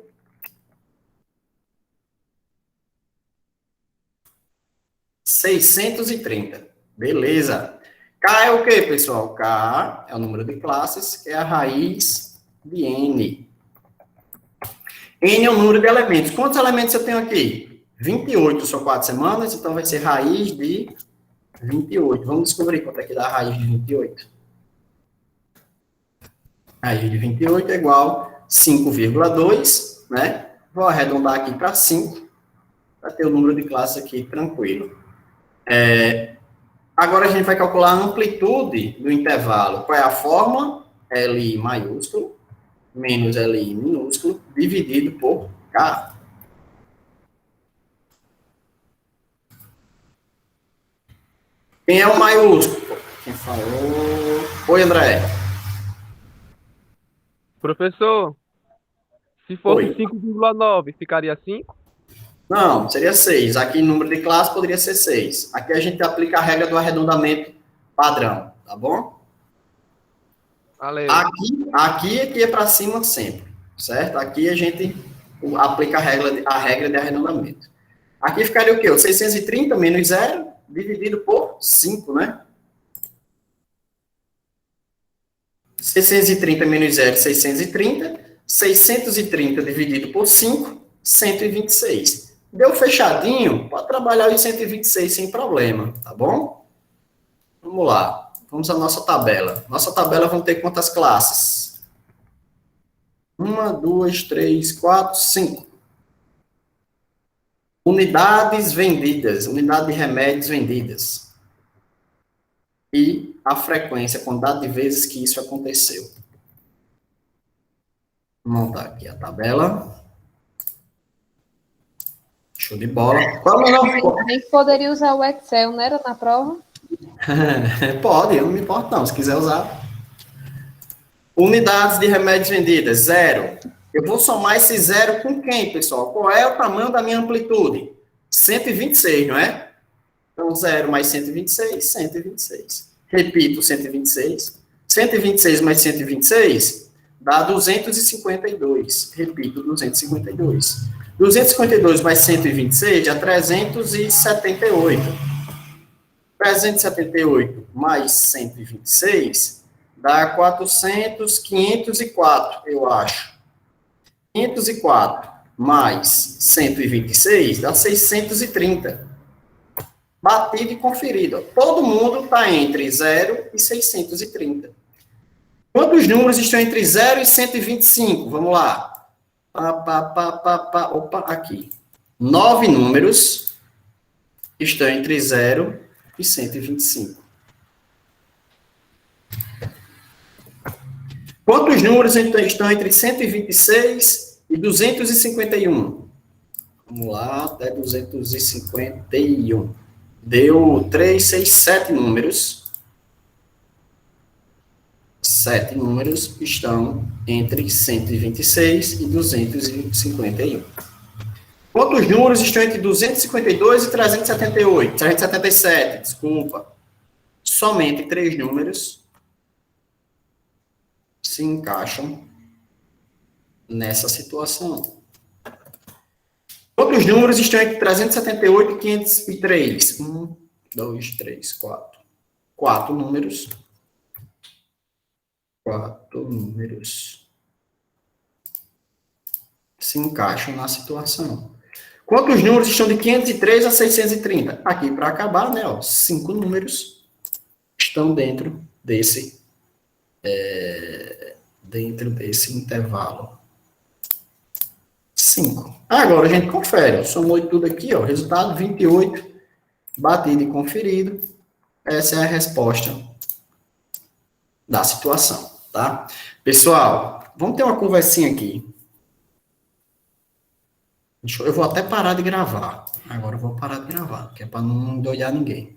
...630. Beleza. K é o quê, pessoal? K é o número de classes, que é a raiz de N. N é o número de elementos. Quantos elementos eu tenho aqui? 28, são 4 semanas, então vai ser raiz de 28. Vamos descobrir quanto é que dá a raiz de 28. Raiz de 28 é igual a 5,2, né? Vou arredondar aqui para 5, para ter o número de classes aqui tranquilo. Agora a gente vai calcular a amplitude do intervalo. Qual é a fórmula? Li maiúsculo menos Li minúsculo dividido por K. Quem é o maiúsculo? Quem falou? Oi, André. Professor, se fosse 5,9, ficaria 5? Não, seria 6. Aqui, número de classe, poderia ser 6. Aqui a gente aplica a regra do arredondamento padrão, tá bom? Valeu. Aqui é para cima sempre, certo? Aqui a gente aplica a regra de arredondamento. Aqui ficaria o quê? O 630 menos 0, dividido por 5, né? 630 menos 0, 630. 630 dividido por 5, 126. Deu fechadinho, pode trabalhar os 126 sem problema, tá bom? Vamos lá. Vamos à nossa tabela. Nossa tabela vão ter quantas classes? 1, 2, 3, 4, 5. Unidades vendidas, unidade de remédios vendidas. E a frequência, a quantidade de vezes que isso aconteceu. Vou montar aqui a tabela. Show de bola. Qual é o menor? A gente poderia usar o Excel, não era na prova? Pode, eu não me importo não, se quiser usar. Unidades de remédios vendidas, 0. Eu vou somar esse 0 com quem, pessoal? Qual é o tamanho da minha amplitude? 126, não é? Então, 0 mais 126, 126. Repito, 126. 126 mais 126 dá 252. Repito, 252. 252 mais 126 dá 378. 378 mais 126 dá 400, 504, eu acho. 504 mais 126 dá 630. Batido e conferido. Todo mundo está entre 0 e 630. Quantos números estão entre 0 e 125? Vamos lá. Opa, aqui. 9 números estão entre 0 e 125. Quantos números estão entre 126 e 251? Vamos lá, até 251. Deu 3, 6, 7 números. 7 números estão entre 126 e 251. Quantos números estão entre 252 e 378? 377, desculpa. Somente 3 números se encaixam nessa situação. Quantos números estão entre 378 e 503? 1, 2, 3, 4. 4 números. 4 números se encaixam na situação. Quantos números estão de 503 a 630? Aqui, para acabar, né? 5 números estão dentro desse intervalo. 5. Agora a gente confere. Somou tudo aqui, ó. Resultado 28. Batido e conferido. Essa é a resposta da situação, tá? Pessoal, vamos ter uma conversinha aqui. Eu vou até parar de gravar. Agora eu vou parar de gravar, que é para não endoidar ninguém.